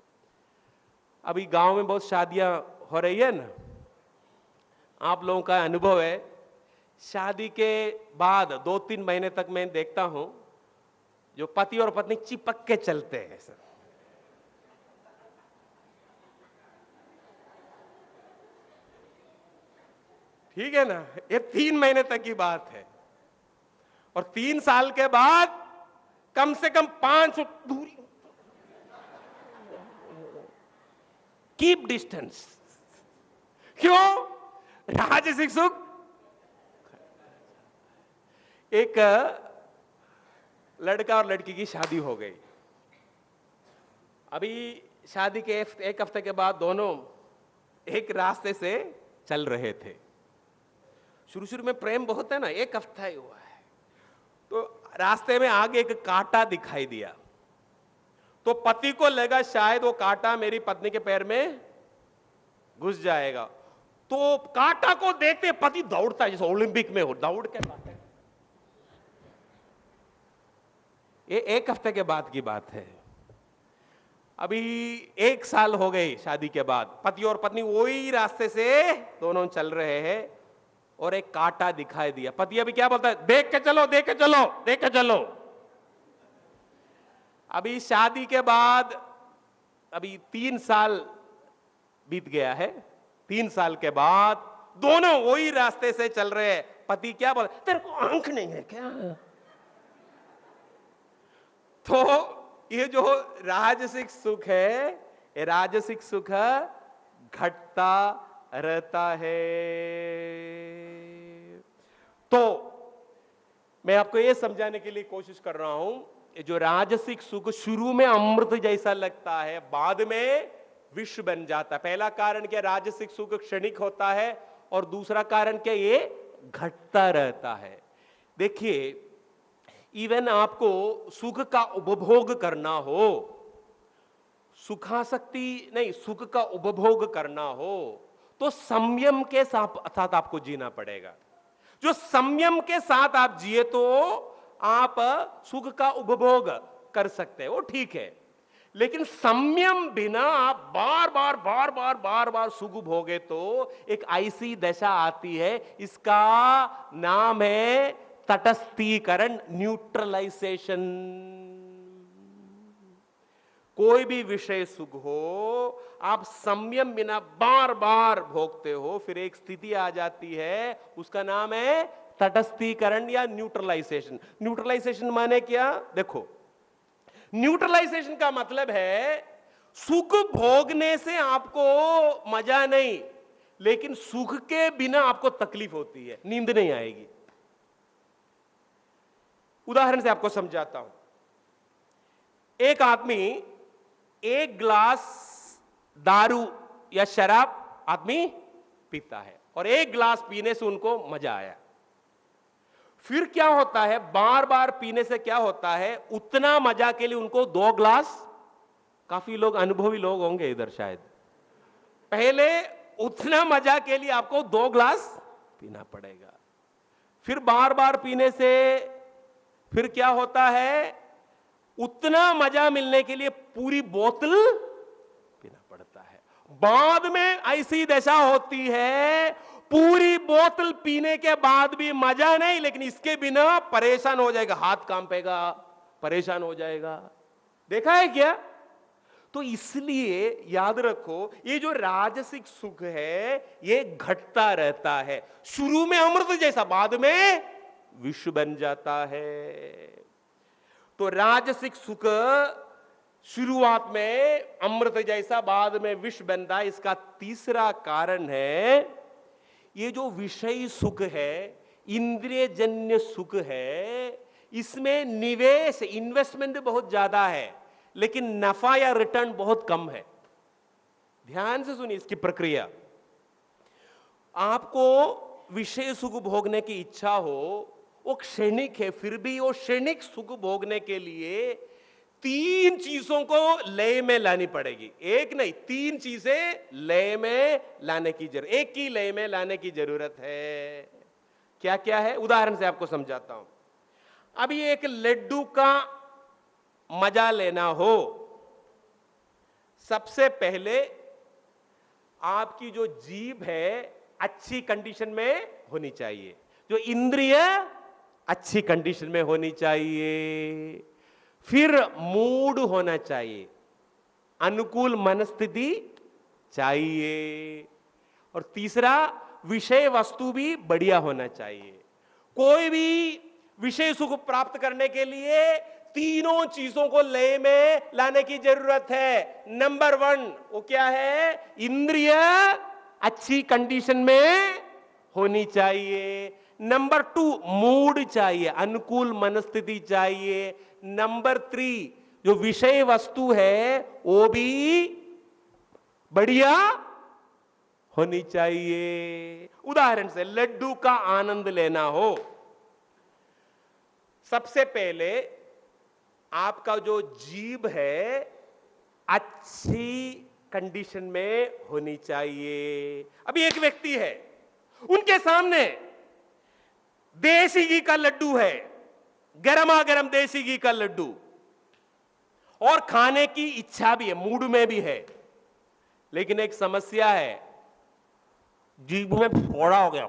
Speaker 1: अभी गांव में बहुत शादियां हो रही है ना, आप लोगों का अनुभव है, शादी के बाद 2-3 महीने तक मैं देखता हूं, जो पति और पत्नी चिपक के चलते हैं सर। ठीक है ना? ये 3 महीने तक की बात है, और 3 साल के बाद कम से कम 5 फुट दूरी, कीप डिस्टेंस। क्यों? राजसिक सुख। एक लड़का और लड़की की शादी हो गई। अभी शादी के 1 हफ्ते के बाद दोनों एक रास्ते से चल रहे थे। शुरू में प्रेम बहुत है ना, 1 हफ्ता ही हुआ है, तो रास्ते में आगे एक कांटा दिखाई दिया। तो पति को लगा शायद वो कांटा मेरी पत्नी के पैर में घुस जाएगा। तो कांटा को देखते पति दौड़ता है, जैसे ओलंपिक में हो, दौड़ के कांटे। ये 1 हफ्ते के बाद की बात है। अभी 1 साल हो गई शादी के बाद, पति और पत्नी वही रास्ते से दोनों चल रहे हैं, और एक कांटा दिखाई दिया। पति अभी क्या बोलता है? देख के चलो, देख के चलो, देख के चलो। अभी शादी के बाद अभी 3 साल बीत गया है। 3 साल के बाद दोनों वही रास्ते से चल रहे हैं। पति क्या बोल, तेरे को आंख नहीं है क्या? तो ये जो राजसिक सुख है, ये राजसिक सुख घटता रहता है। तो मैं आपको यह समझाने के लिए कोशिश कर रहा हूं, जो राजसिक सुख शुरू में अमृत जैसा लगता है, बाद में विष बन जाता है। पहला कारण क्या? राजसिक सुख क्षणिक होता है, और दूसरा कारण क्या? ये घटता रहता है। देखिए, इवन आपको सुख का उपभोग करना हो, सुखासक्ति नहीं, सुख का उपभोग करना हो, तो संयम के साथ आपको जीना पड़ेगा। जो संयम के साथ आप जिए तो आप सुख का उपभोग कर सकते हैं, वो ठीक है। लेकिन संयम बिना आप बार बार सुख भोगे तो एक ऐसी दशा आती है, इसका नाम है तटस्थीकरण, न्यूट्रलाइजेशन। कोई भी विषय सुख हो, आप संयम बिना बार बार भोगते हो, फिर एक स्थिति आ जाती है, उसका नाम है तटस्थीकरण या न्यूट्रलाइजेशन। न्यूट्रलाइजेशन माने क्या? देखो, न्यूट्रलाइजेशन का मतलब है सुख भोगने से आपको मजा नहीं, लेकिन सुख के बिना आपको तकलीफ होती है, नींद नहीं आएगी। उदाहरण से आपको समझाता हूं। एक आदमी एक ग्लास दारू या शराब आदमी पीता है और एक ग्लास पीने से उनको मजा आया। फिर क्या होता है, बार बार पीने से क्या होता है, उतना मजा के लिए उनको 2 ग्लास, काफी लोग अनुभवी लोग होंगे इधर शायद, पहले उतना मजा के लिए आपको 2 ग्लास पीना पड़ेगा। फिर बार बार पीने से फिर क्या होता है, उतना मजा मिलने के लिए पूरी बोतल पीना पड़ता है। बाद में ऐसी दशा होती है, पूरी बोतल पीने के बाद भी मजा नहीं, लेकिन इसके बिना परेशान हो जाएगा, हाथ कांपेगा, परेशान हो जाएगा। देखा है क्या? तो इसलिए याद रखो, ये जो राजसिक सुख है ये घटता रहता है। शुरू में अमृत जैसा, बाद में विष बन जाता है। तो राजसिक सुख शुरुआत में अमृत जैसा, बाद में विष बनता है। इसका तीसरा कारण है, ये जो विषयी सुख है, इंद्रियजन्य सुख है, इसमें निवेश, इन्वेस्टमेंट बहुत ज्यादा है, लेकिन नफा या रिटर्न बहुत कम है। ध्यान से सुनिए इसकी प्रक्रिया। आपको विषय सुख भोगने की इच्छा हो, वो क्षणिक है, फिर भी वो क्षणिक सुख भोगने के लिए 3 चीजों को लय में लानी पड़ेगी। एक नहीं, 3 चीजें लय में लाने की जरूरत, एक ही लय में लाने की जरूरत है। क्या क्या है, उदाहरण से आपको समझाता हूं। अभी एक लड्डू का मजा लेना हो, सबसे पहले आपकी जो जीभ है अच्छी कंडीशन में होनी चाहिए, जो इंद्रिय अच्छी कंडीशन में होनी चाहिए। फिर मूड होना चाहिए, अनुकूल मनस्थिति चाहिए। और तीसरा, विषय वस्तु भी बढ़िया होना चाहिए। कोई भी विषय सुख प्राप्त करने के लिए तीनों चीजों को लय में लाने की जरूरत है। नंबर 1 वो क्या है, इंद्रिय अच्छी कंडीशन में होनी चाहिए। नंबर 2 मूड चाहिए, अनुकूल मनस्थिति चाहिए। नंबर 3 जो विषय वस्तु है वो भी बढ़िया होनी चाहिए। उदाहरण से लड्डू का आनंद लेना हो, सबसे पहले आपका जो जीभ है अच्छी कंडीशन में होनी चाहिए। अभी एक व्यक्ति है, उनके सामने देसी घी का लड्डू है, गरमा गरम देसी घी का लड्डू, और खाने की इच्छा भी है, मूड में भी है, लेकिन एक समस्या है, जीभ में फोड़ा हो गया,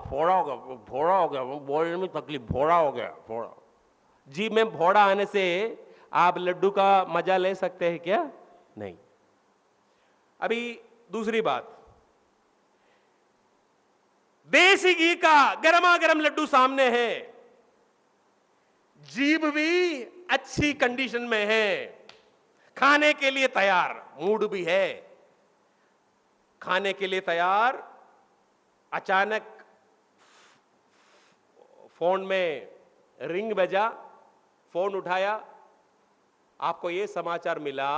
Speaker 1: बोलने में तकलीफ, फोड़ा हो गया, फोड़ा। जीभ में फोड़ा आने से आप लड्डू का मजा ले सकते हैं क्या? नहीं। अभी दूसरी बात, देसी घी का गरमा गरम लड्डू सामने है, जीभ भी अच्छी कंडीशन में है, खाने के लिए तैयार, मूड भी है, खाने के लिए तैयार। अचानक फोन में रिंग बजा, फोन उठाया, आपको यह समाचार मिला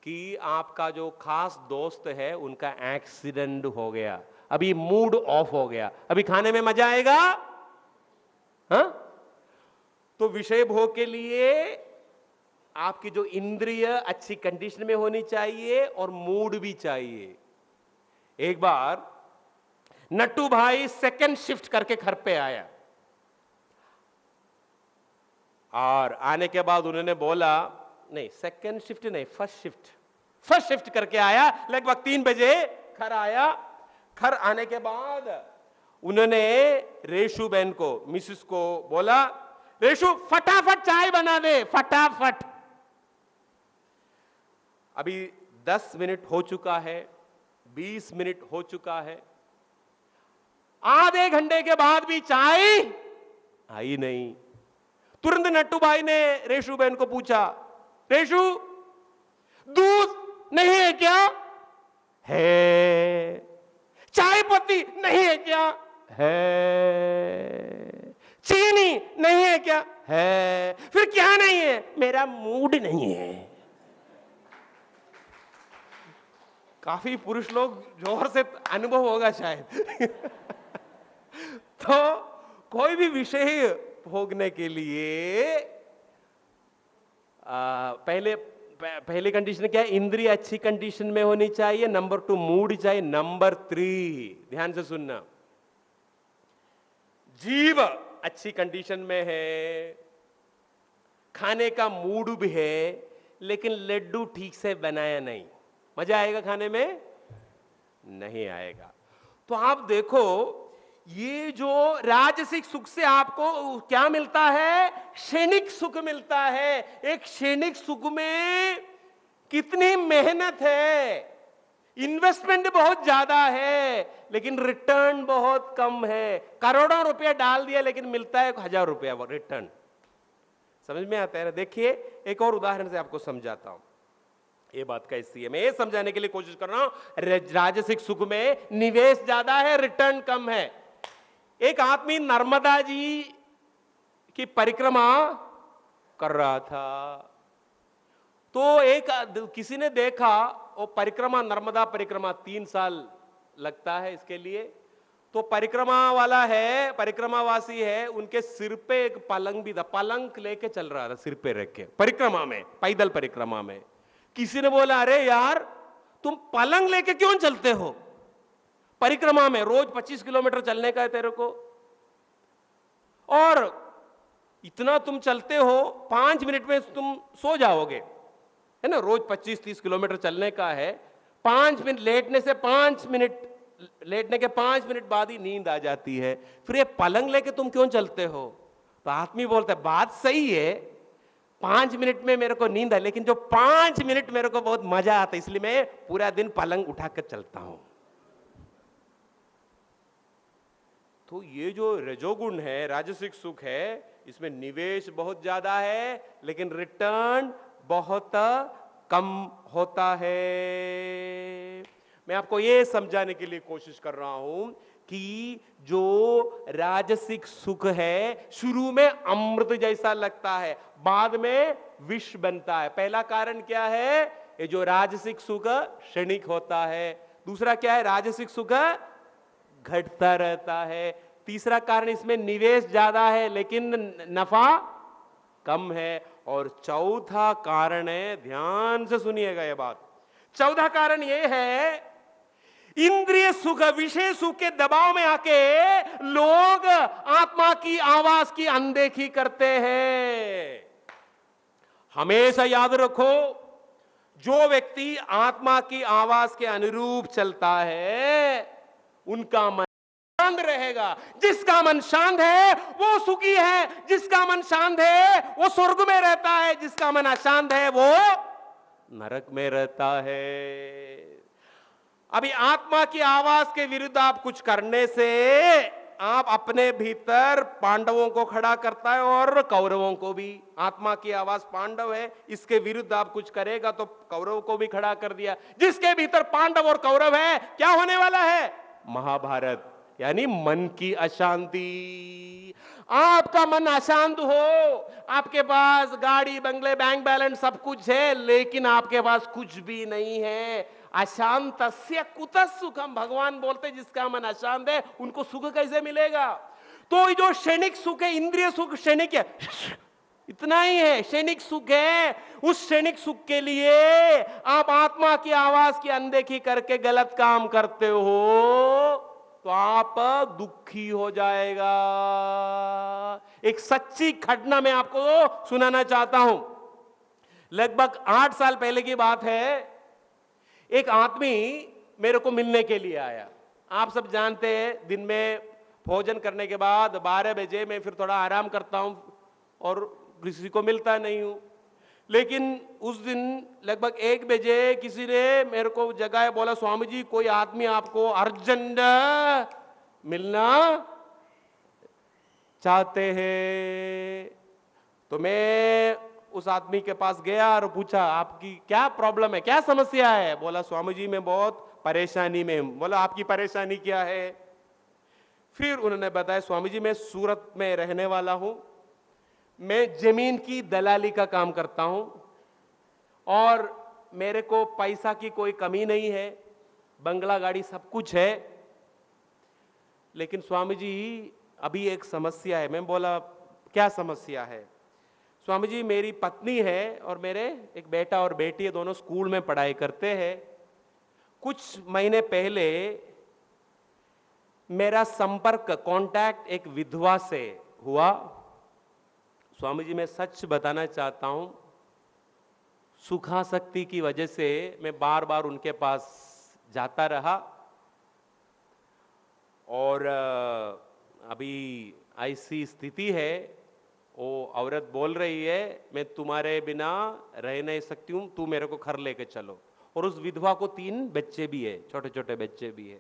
Speaker 1: कि आपका जो खास दोस्त है उनका एक्सीडेंट हो गया। अभी मूड ऑफ हो गया, अभी खाने में मजा आएगा? हाँ? तो विषय भोग के लिए आपकी जो इंद्रिय अच्छी कंडीशन में होनी चाहिए और मूड भी चाहिए। एक बार नट्टू भाई सेकंड शिफ्ट करके घर पे आया, और आने के बाद उन्होंने बोला, नहीं सेकंड शिफ्ट नहीं, फर्स्ट शिफ्ट करके आया, लगभग 3 बजे घर आया। घर आने के बाद उन्होंने रेशु बहन को, मिसेस को बोला, रेशु फटाफट चाय बना दे, फटाफट। अभी 10 मिनट हो चुका है, 20 मिनट हो चुका है, आधे घंटे के बाद भी चाय आई नहीं। तुरंत नट्टू भाई ने रेशु बहन को पूछा, रेशु दूध नहीं है क्या? है। चाय है। चीनी नहीं है क्या? है। फिर क्या नहीं है? मेरा मूड नहीं है। काफी पुरुष लोग जोर से अनुभव होगा शायद। तो कोई भी विषय भोगने के लिए पहली कंडीशन क्या है? इंद्रिय अच्छी कंडीशन में होनी चाहिए। नंबर 2 मूड चाहिए। नंबर 3 ध्यान से सुनना, जीव अच्छी कंडीशन में है, खाने का मूड भी है, लेकिन लड्डू ठीक से बनाया नहीं। मजा आएगा खाने में? नहीं आएगा। तो आप देखो, ये जो राजसिक सुख से आपको क्या मिलता है? क्षणिक सुख मिलता है। एक क्षणिक सुख में कितनी मेहनत है, इन्वेस्टमेंट बहुत ज्यादा है, लेकिन रिटर्न बहुत कम है। करोड़ों रुपया डाल दिया, लेकिन मिलता है 1000 रुपया रिटर्न। समझ में आता है ना? देखिए, एक और उदाहरण से आपको समझाता हूं। ये बात कैसी है, मैं ये समझाने के लिए कोशिश कर रहा हूं। राजसिक सुख में निवेश ज्यादा है, रिटर्न कम है। एक आदमी नर्मदा जी की परिक्रमा कर रहा था, तो किसी ने देखा, वो परिक्रमा, नर्मदा परिक्रमा 3 साल लगता है इसके लिए। तो परिक्रमा वाला है, परिक्रमावासी है, उनके सिर पे एक पलंग भी था। पलंग लेके चल रहा था सिर पे रख के, परिक्रमा में, पैदल परिक्रमा में। किसी ने बोला, अरे यार, तुम पलंग लेके क्यों चलते हो परिक्रमा में? रोज 25 किलोमीटर चलने का है तेरे को, और इतना तुम चलते हो, 5 मिनट में तुम सो जाओगे, है ना? रोज 25-30 किलोमीटर चलने का है। 5 मिनट लेटने से 5 मिनट लेटने के 5 मिनट बाद ही नींद आ जाती है। फिर ये पलंग लेके तुम क्यों चलते हो? तो आदमी बोलता है, बात सही है, 5 मिनट में मेरे को नींद है, लेकिन जो 5 मिनट मेरे को बहुत मजा आता है, इसलिए मैं पूरा दिन पलंग उठाकर चलता हूं। तो ये जो रजोगुण है, राजसिक सुख है, इसमें निवेश बहुत ज्यादा है, लेकिन रिटर्न बहुत कम होता है। मैं आपको ये समझाने के लिए कोशिश कर रहा हूं कि जो राजसिक सुख है, शुरू में अमृत जैसा लगता है, बाद में विष बनता है। पहला कारण क्या है? ये जो राजसिक सुख क्षणिक होता है। दूसरा क्या है? राजसिक सुख घटता रहता है। तीसरा कारण, इसमें निवेश ज्यादा है, लेकिन नफा कम है। और चौथा कारण है, ध्यान से सुनिएगा ये बात, चौथा कारण ये है, इंद्रिय सुख, विषय सुख के दबाव में आके लोग आत्मा की आवाज की अनदेखी करते हैं। हमेशा याद रखो, जो व्यक्ति आत्मा की आवाज के अनुरूप चलता है, उनका मन शांत रहेगा। जिसका मन शांत है वो सुखी है, जिसका मन शांत है वो स्वर्ग में रहता है, जिसका मन अशांत है वो नरक में रहता है। अभी आत्मा की आवाज के विरुद्ध आप कुछ करने से आप अपने भीतर पांडवों को खड़ा करता है और कौरवों को भी। आत्मा की आवाज पांडव है, इसके विरुद्ध आप कुछ करेगा तो कौरव को भी खड़ा कर दिया। जिसके भीतर पांडव और कौरव है, क्या होने वाला है? महाभारत, यानी मन की अशांति। आपका मन अशांत हो, आपके पास गाड़ी, बंगले, बैंक बैलेंस सब कुछ है, लेकिन आपके पास कुछ भी नहीं है। अशांतस्य कुतः सुखम, भगवान बोलते जिसका मन अशांत है उनको सुख कैसे मिलेगा? तो जो क्षणिक सुख है, इंद्रिय सुख क्षणिक है, इतना ही है, क्षणिक सुख है। उस क्षणिक सुख के लिए आप आत्मा की आवाज की अनदेखी करके गलत काम करते हो तो आप दुखी हो जाएगा। एक सच्ची घटना मैं आपको सुनाना चाहता हूं। लगभग 8 साल पहले की बात है। एक आदमी मेरे को मिलने के लिए आया। आप सब जानते हैं, दिन में भोजन करने के बाद 12 बजे मैं फिर थोड़ा आराम करता हूं और किसी को मिलता नहीं हूं। लेकिन उस दिन लगभग 1 बजे किसी ने मेरे को जगाया, बोला, स्वामी जी कोई आदमी आपको अर्जेंट मिलना चाहते हैं। तो मैं उस आदमी के पास गया और पूछा, आपकी क्या प्रॉब्लम है, क्या समस्या है? बोला, स्वामी जी मैं बहुत परेशानी में हूं। बोला, आपकी परेशानी क्या है? फिर उन्होंने बताया, स्वामी जी मैं सूरत में रहने वाला हूं, मैं जमीन की दलाली का काम करता हूं और मेरे को पैसा की कोई कमी नहीं है, बंगला गाड़ी सब कुछ है, लेकिन स्वामी जी अभी एक समस्या है। मैं बोला क्या समस्या है? स्वामी जी मेरी पत्नी है और मेरे एक बेटा और बेटी है, दोनों स्कूल में पढ़ाई करते हैं। कुछ महीने पहले मेरा संपर्क कांटेक्ट एक विधवा से हुआ। स्वामी जी मैं सच बताना चाहता हूं, सुखासक्ति की वजह से मैं बार बार उनके पास जाता रहा और अभी ऐसी स्थिति है, वो औरत बोल रही है मैं तुम्हारे बिना रह नहीं सकती हूं, तू मेरे को घर लेके चलो। और उस विधवा को 3 बच्चे भी है, छोटे छोटे बच्चे भी है।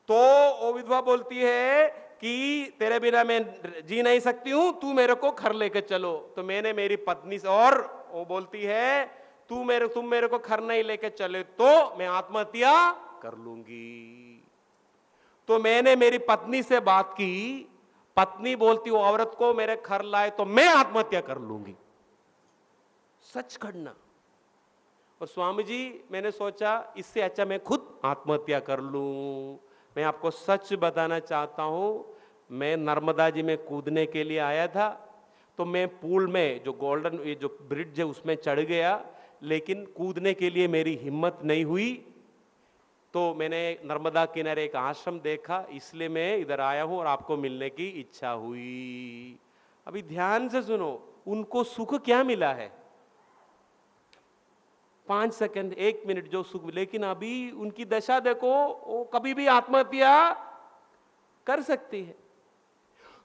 Speaker 1: तो वो विधवा बोलती है कि तेरे बिना मैं जी नहीं सकती हूं, तू मेरे को घर लेके चलो। तो मैंने मेरी पत्नी से, और वो बोलती है तुम मेरे को घर नहीं लेके चले तो मैं आत्महत्या कर लूंगी। तो मैंने मेरी पत्नी से बात की, पत्नी बोलती वो औरत को मेरे घर लाए तो मैं आत्महत्या कर लूंगी। सच घटना। और स्वामी जी मैंने सोचा इससे अच्छा मैं खुद आत्महत्या कर लूं। मैं आपको सच बताना चाहता हूं, मैं नर्मदा जी में कूदने के लिए आया था, तो मैं पूल में जो गोल्डन ये जो ब्रिज है उसमें चढ़ गया, लेकिन कूदने के लिए मेरी हिम्मत नहीं हुई। तो मैंने नर्मदा किनारे एक आश्रम देखा, इसलिए मैं इधर आया हूं और आपको मिलने की इच्छा हुई। अभी ध्यान से सुनो, उनको सुख क्या मिला है? 5 सेकंड 1 मिनट जो सुख, लेकिन अभी उनकी दशा देखो, वो कभी भी आत्महत्या कर सकती है।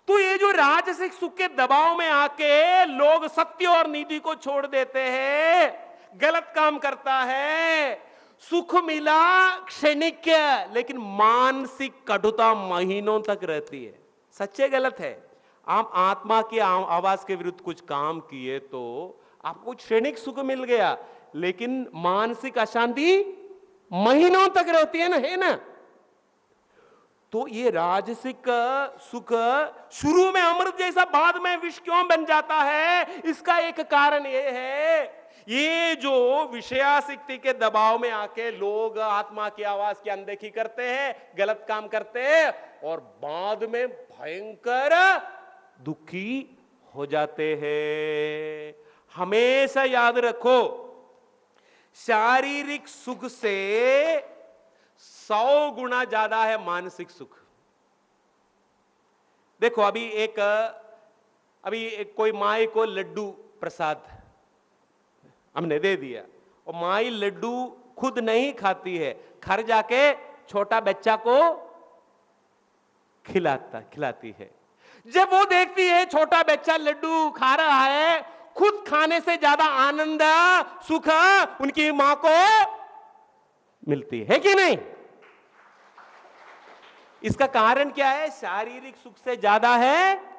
Speaker 1: तो ये जो राजसिक सुख के दबाव में आके लोग सत्य और नीति को छोड़ देते हैं, गलत काम करता है। सुख मिला क्षणिक, लेकिन मानसिक कटुता महीनों तक रहती है। सच्चे गलत है। आप आत्मा की आवाज के विरुद्ध कुछ काम किए तो आपको क्षणिक सुख मिल गया, लेकिन मानसिक अशांति महीनों तक रहती है ना, है ना? तो ये राजसिक सुख शुरू में अमृत जैसा, बाद में विष क्यों बन जाता है? इसका एक कारण ये है, ये जो विषयासक्ति के दबाव में आके लोग आत्मा की आवाज की अनदेखी करते हैं, गलत काम करते हैं और बाद में भयंकर दुखी हो जाते हैं। हमेशा याद रखो, शारीरिक सुख से 100 गुना ज्यादा है मानसिक सुख। देखो अभी एक कोई माई को लड्डू प्रसाद हमने दे दिया, और माई लड्डू खुद नहीं खाती है, घर जाके छोटा बच्चा को खिलाती है। जब वो देखती है छोटा बच्चा लड्डू खा रहा है, खुद खाने से ज्यादा आनंद सुख उनकी मां को मिलती है कि नहीं? इसका कारण क्या है? शारीरिक सुख से ज्यादा है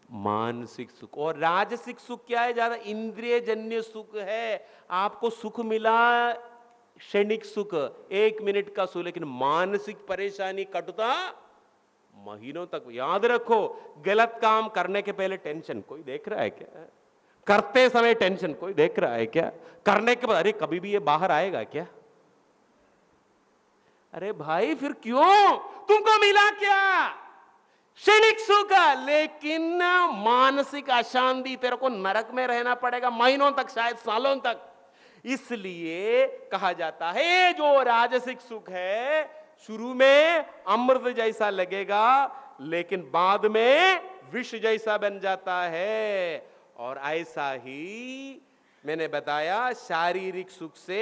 Speaker 1: मानसिक सुख। और राजसिक सुख क्या है? ज्यादा इंद्रिय जन्य सुख है। आपको सुख मिला क्षणिक सुख, 1 मिनट का सुख, लेकिन मानसिक परेशानी कटुता महीनों तक। याद रखो, गलत काम करने के पहले टेंशन कोई देख रहा है क्या? करते समय टेंशन कोई देख रहा है क्या? करने के बाद अरे कभी भी ये बाहर आएगा क्या? अरे भाई फिर क्यों? तुमको मिला क्या? क्षणिक सुख, लेकिन मानसिक अशांति, तेरे को नरक में रहना पड़ेगा महीनों तक, शायद सालों तक। इसलिए कहा जाता है जो राजसिक सुख है शुरू में अमृत जैसा लगेगा, लेकिन बाद में विष जैसा बन जाता है। और ऐसा ही मैंने बताया, शारीरिक सुख से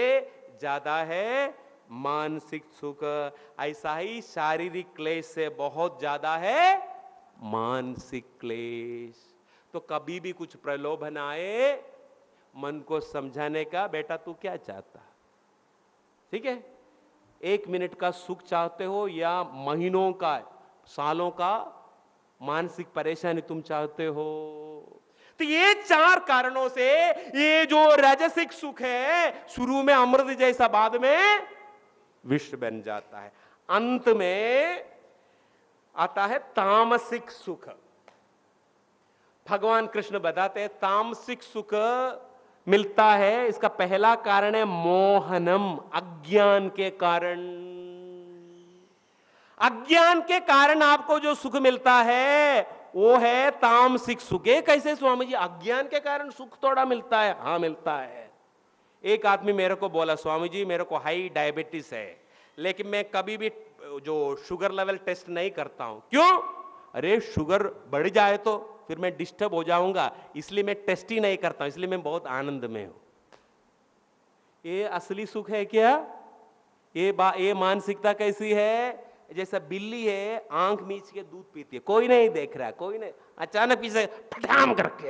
Speaker 1: ज्यादा है मानसिक सुख। ऐसा ही शारीरिक क्लेश से बहुत ज्यादा है मानसिक क्लेश। तो कभी भी कुछ प्रलोभन आए, मन को समझाने का, बेटा तू क्या चाहता, ठीक है? 1 मिनट का सुख चाहते हो या महीनों का, सालों का मानसिक परेशानी तुम चाहते हो? तो ये 4 कारणों से ये जो राजसिक सुख है शुरू में अमृत जैसा, बाद में विष बन जाता है। अंत में आता है तामसिक सुख। भगवान कृष्ण बताते हैं तामसिक सुख मिलता है, इसका पहला कारण है मोहनम, अज्ञान के कारण। अज्ञान के कारण आपको जो सुख मिलता है वो है तामसिक सुख। ये कैसे स्वामी जी, अज्ञान के कारण सुख थोड़ा मिलता है? हाँ मिलता है। एक आदमी मेरे को बोला, स्वामी जी मेरे को हाई डायबिटीज है, लेकिन मैं कभी भी जो शुगर लेवल टेस्ट नहीं करता हूं। क्यों? अरे शुगर बढ़ जाए तो फिर मैं डिस्टर्ब हो जाऊंगा, इसलिए मैं टेस्ट ही नहीं करता हूं, इसलिए मैं बहुत आनंद में हूं। ये असली सुख है क्या? ये मानसिकता कैसी है? जैसा बिल्ली है, आंख मीच के दूध पीती है, कोई नहीं देख रहा, कोई नहीं, अचानक पीछे फटाम करके,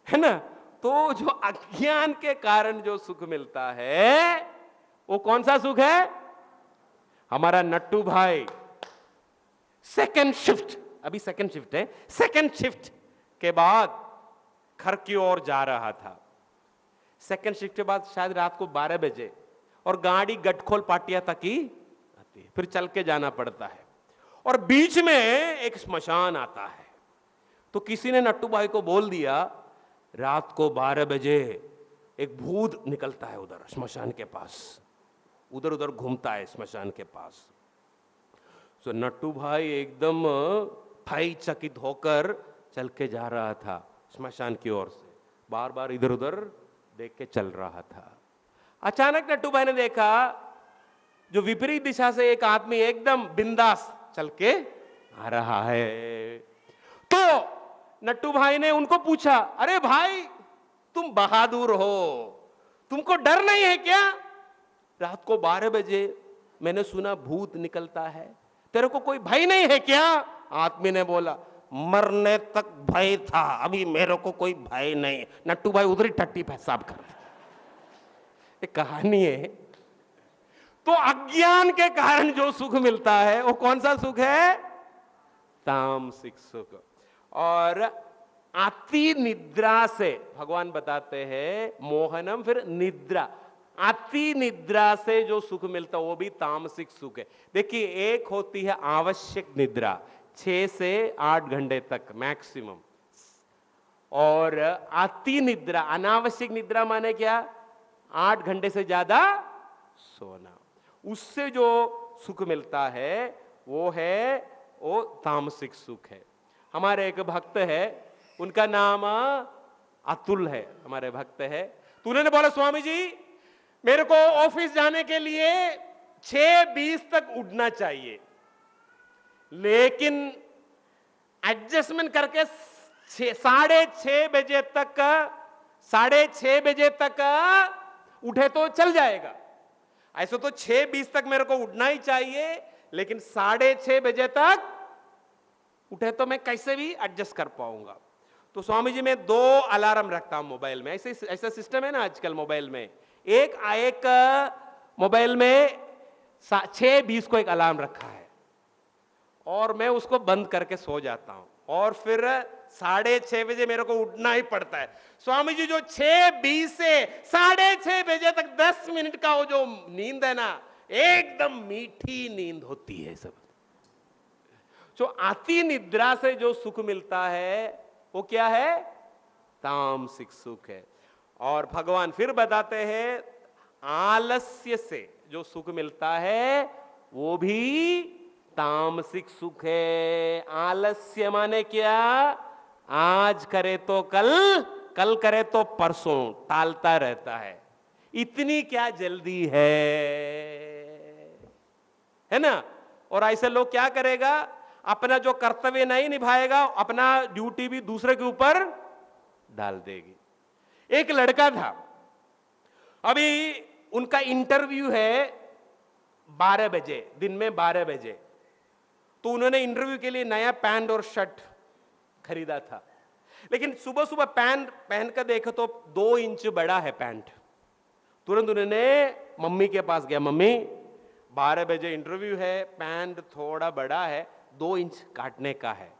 Speaker 1: है ना? तो जो अज्ञान के कारण जो सुख मिलता है वो कौन सा सुख है? हमारा नट्टू भाई सेकंड शिफ्ट, अभी सेकंड शिफ्ट है, सेकंड शिफ्ट के बाद घर की ओर जा रहा था। सेकंड शिफ्ट के बाद शायद रात को 12 बजे, और गाड़ी गटखोल पाटिया तक ही आती है, फिर चल के जाना पड़ता है, और बीच में एक स्मशान आता है। तो किसी ने नट्टू भाई को बोल दिया, रात को 12 बजे एक भूत निकलता है उधर स्मशान के पास, उधर उधर घूमता है स्मशान के पास। तो नट्टू भाई एकदम भय चकित होकर चल के जा रहा था स्मशान की ओर से, बार बार इधर उधर देख के चल रहा था। अचानक नट्टू भाई ने देखा जो विपरीत दिशा से एक आदमी एकदम बिंदास चल के आ रहा है। तो नट्टू भाई ने उनको पूछा, अरे भाई तुम बहादुर हो, तुमको डर नहीं है क्या? रात को 12 बजे मैंने सुना भूत निकलता है, तेरे को कोई भय नहीं है क्या? आदमी ने बोला, मरने तक भय था, अभी मेरे को कोई भय नहीं। नट्टू भाई उधर ही टट्टी पेशाब कर रहे। एक कहानी है। तो अज्ञान के कारण जो सुख मिलता है वो कौन सा सुख है? तामसिक सुख। और अति निद्रा से, भगवान बताते हैं मोहनम, फिर निद्रा, अति निद्रा से जो सुख मिलता है वो भी तामसिक सुख है। देखिए, एक होती है आवश्यक निद्रा 6 से 8 घंटे तक मैक्सिमम, और अति निद्रा, अनावश्यक निद्रा माने क्या? 8 घंटे से ज्यादा सोना। उससे जो सुख मिलता है वो तामसिक सुख है। हमारे एक भक्त है, उनका नाम अतुल है, हमारे भक्त है। तो उन्होंने बोला, स्वामी जी मेरे को ऑफिस जाने के लिए 6:20 तक उठना चाहिए, लेकिन एडजस्टमेंट करके 6:30 बजे तक, 6:30 बजे तक उठे तो चल जाएगा। ऐसे तो 6:20 तक मेरे को उठना ही चाहिए, लेकिन 6:30 बजे तक उठे तो मैं कैसे भी एडजस्ट कर पाऊंगा। तो स्वामी जी मैं 2 अलार्म रखता हूं मोबाइल में। ऐसा सिस्टम है ना आजकल मोबाइल में, एक मोबाइल में 6:20 को एक अलार्म रखा है, और मैं उसको बंद करके सो जाता हूं, और फिर 6:30 बजे मेरे को उठना ही पड़ता है। स्वामी जी जो 6:20 से 6:30 बजे तक 10 मिनट का वो जो नींद है ना, एकदम मीठी नींद होती है सब। जो अति निद्रा से जो सुख मिलता है वो क्या है? तामसिक सुख है। और भगवान फिर बताते हैं आलस्य से जो सुख मिलता है वो भी तामसिक सुख है। आलस्य माने क्या? आज करे तो कल, कल करे तो परसों, टालता रहता है। इतनी क्या जल्दी है ना? और ऐसे लोग क्या करेगा? अपना जो कर्तव्य नहीं निभाएगा, अपना ड्यूटी भी दूसरे के ऊपर डाल देगी। एक लड़का था, अभी उनका इंटरव्यू है 12 बजे, दिन में 12 बजे। तो उन्होंने इंटरव्यू के लिए नया पैंट और शर्ट खरीदा था, लेकिन सुबह सुबह पैंट पहन कर देखो तो 2 इंच बड़ा है पैंट। तुरंत उन्होंने मम्मी के पास गया, मम्मी 12 बजे इंटरव्यू है, पैंट थोड़ा बड़ा है, 2 इंच काटने का है।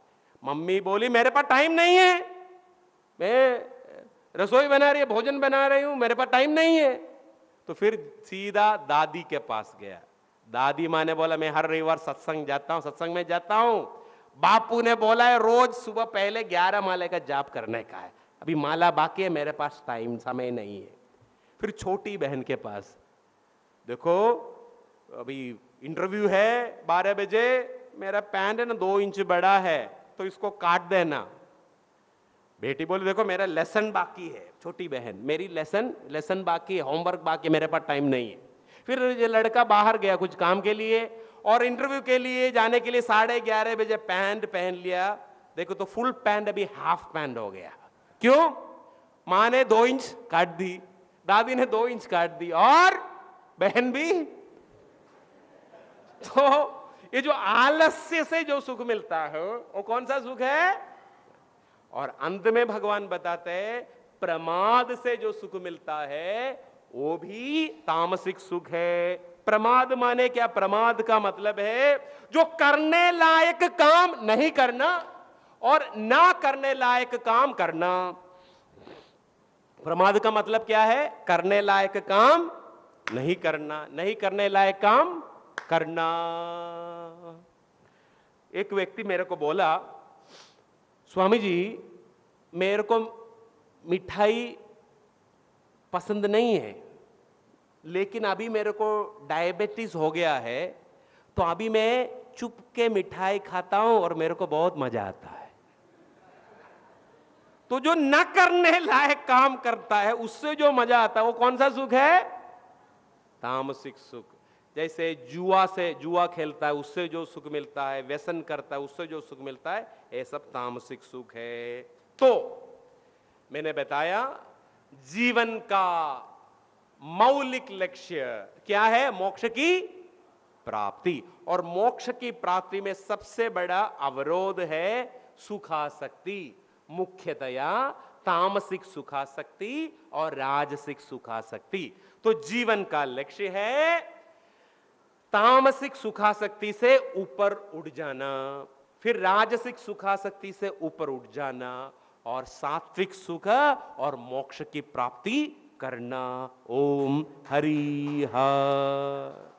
Speaker 1: मम्मी बोली मेरे पास टाइम नहीं है, मैं रसोई बना रही है, भोजन बना रही हूं, मेरे पास टाइम नहीं है। तो फिर सीधा दादी के पास गया। दादी माँ ने बोला मैं हर रविवार सत्संग जाता हूं, सत्संग में जाता हूं। बापू ने बोला है रोज सुबह पहले 11 माले का जाप करने का है, अभी माला बाकी है, मेरे पास टाइम समय नहीं है। फिर छोटी बहन के पास, देखो अभी इंटरव्यू है 12 बजे, मेरा पैंट है ना 2 इंच बड़ा है तो इसको काट देना। बेटी बोली देखो मेरा लेसन बाकी है, छोटी बहन मेरी लेसन बाकी है, होमवर्क बाकी है, मेरे पास टाइम नहीं है। फिर ये लड़का बाहर गया कुछ काम के लिए और इंटरव्यू के लिए जाने के लिए 11:30 बजे पैंट पहन लिया, देखो तो फुल पैंट अभी हाफ पैंट हो गया। क्यों? माँ ने 2 इंच काट दी, दादी ने 2 इंच काट दी और बहन भी। तो ये जो आलस्य से जो सुख मिलता है वो कौन सा सुख है? और अंत में भगवान बताते हैं प्रमाद से जो सुख मिलता है वो भी तामसिक सुख है। प्रमाद माने क्या? प्रमाद का मतलब है जो करने लायक काम नहीं करना और ना करने लायक काम करना। प्रमाद का मतलब क्या है? करने लायक काम नहीं करना, नहीं करने लायक काम करना। एक व्यक्ति मेरे को बोला स्वामी जी मेरे को मिठाई पसंद नहीं है, लेकिन अभी मेरे को डायबिटीज हो गया है तो अभी मैं चुप के मिठाई खाता हूं और मेरे को बहुत मजा आता है। तो जो न करने लायक काम करता है उससे जो मजा आता है वो कौन सा सुख है? तामसिक सुख। जैसे जुआ खेलता है उससे जो सुख मिलता है, व्यसन करता है उससे जो सुख मिलता है, ये सब तामसिक सुख है। तो मैंने बताया जीवन का मौलिक लक्ष्य क्या है? मोक्ष की प्राप्ति। और मोक्ष की प्राप्ति में सबसे बड़ा अवरोध है सुखासक्ति, मुख्यतया तामसिक सुखासक्ति और राजसिक सुखासक्ति। तो जीवन का लक्ष्य है तामसिक सुखासक्ति से ऊपर उठ जाना, फिर राजसिक सुखासक्ति से ऊपर उठ जाना और सात्विक सुख और मोक्ष की प्राप्ति करना। ओम हरि हर।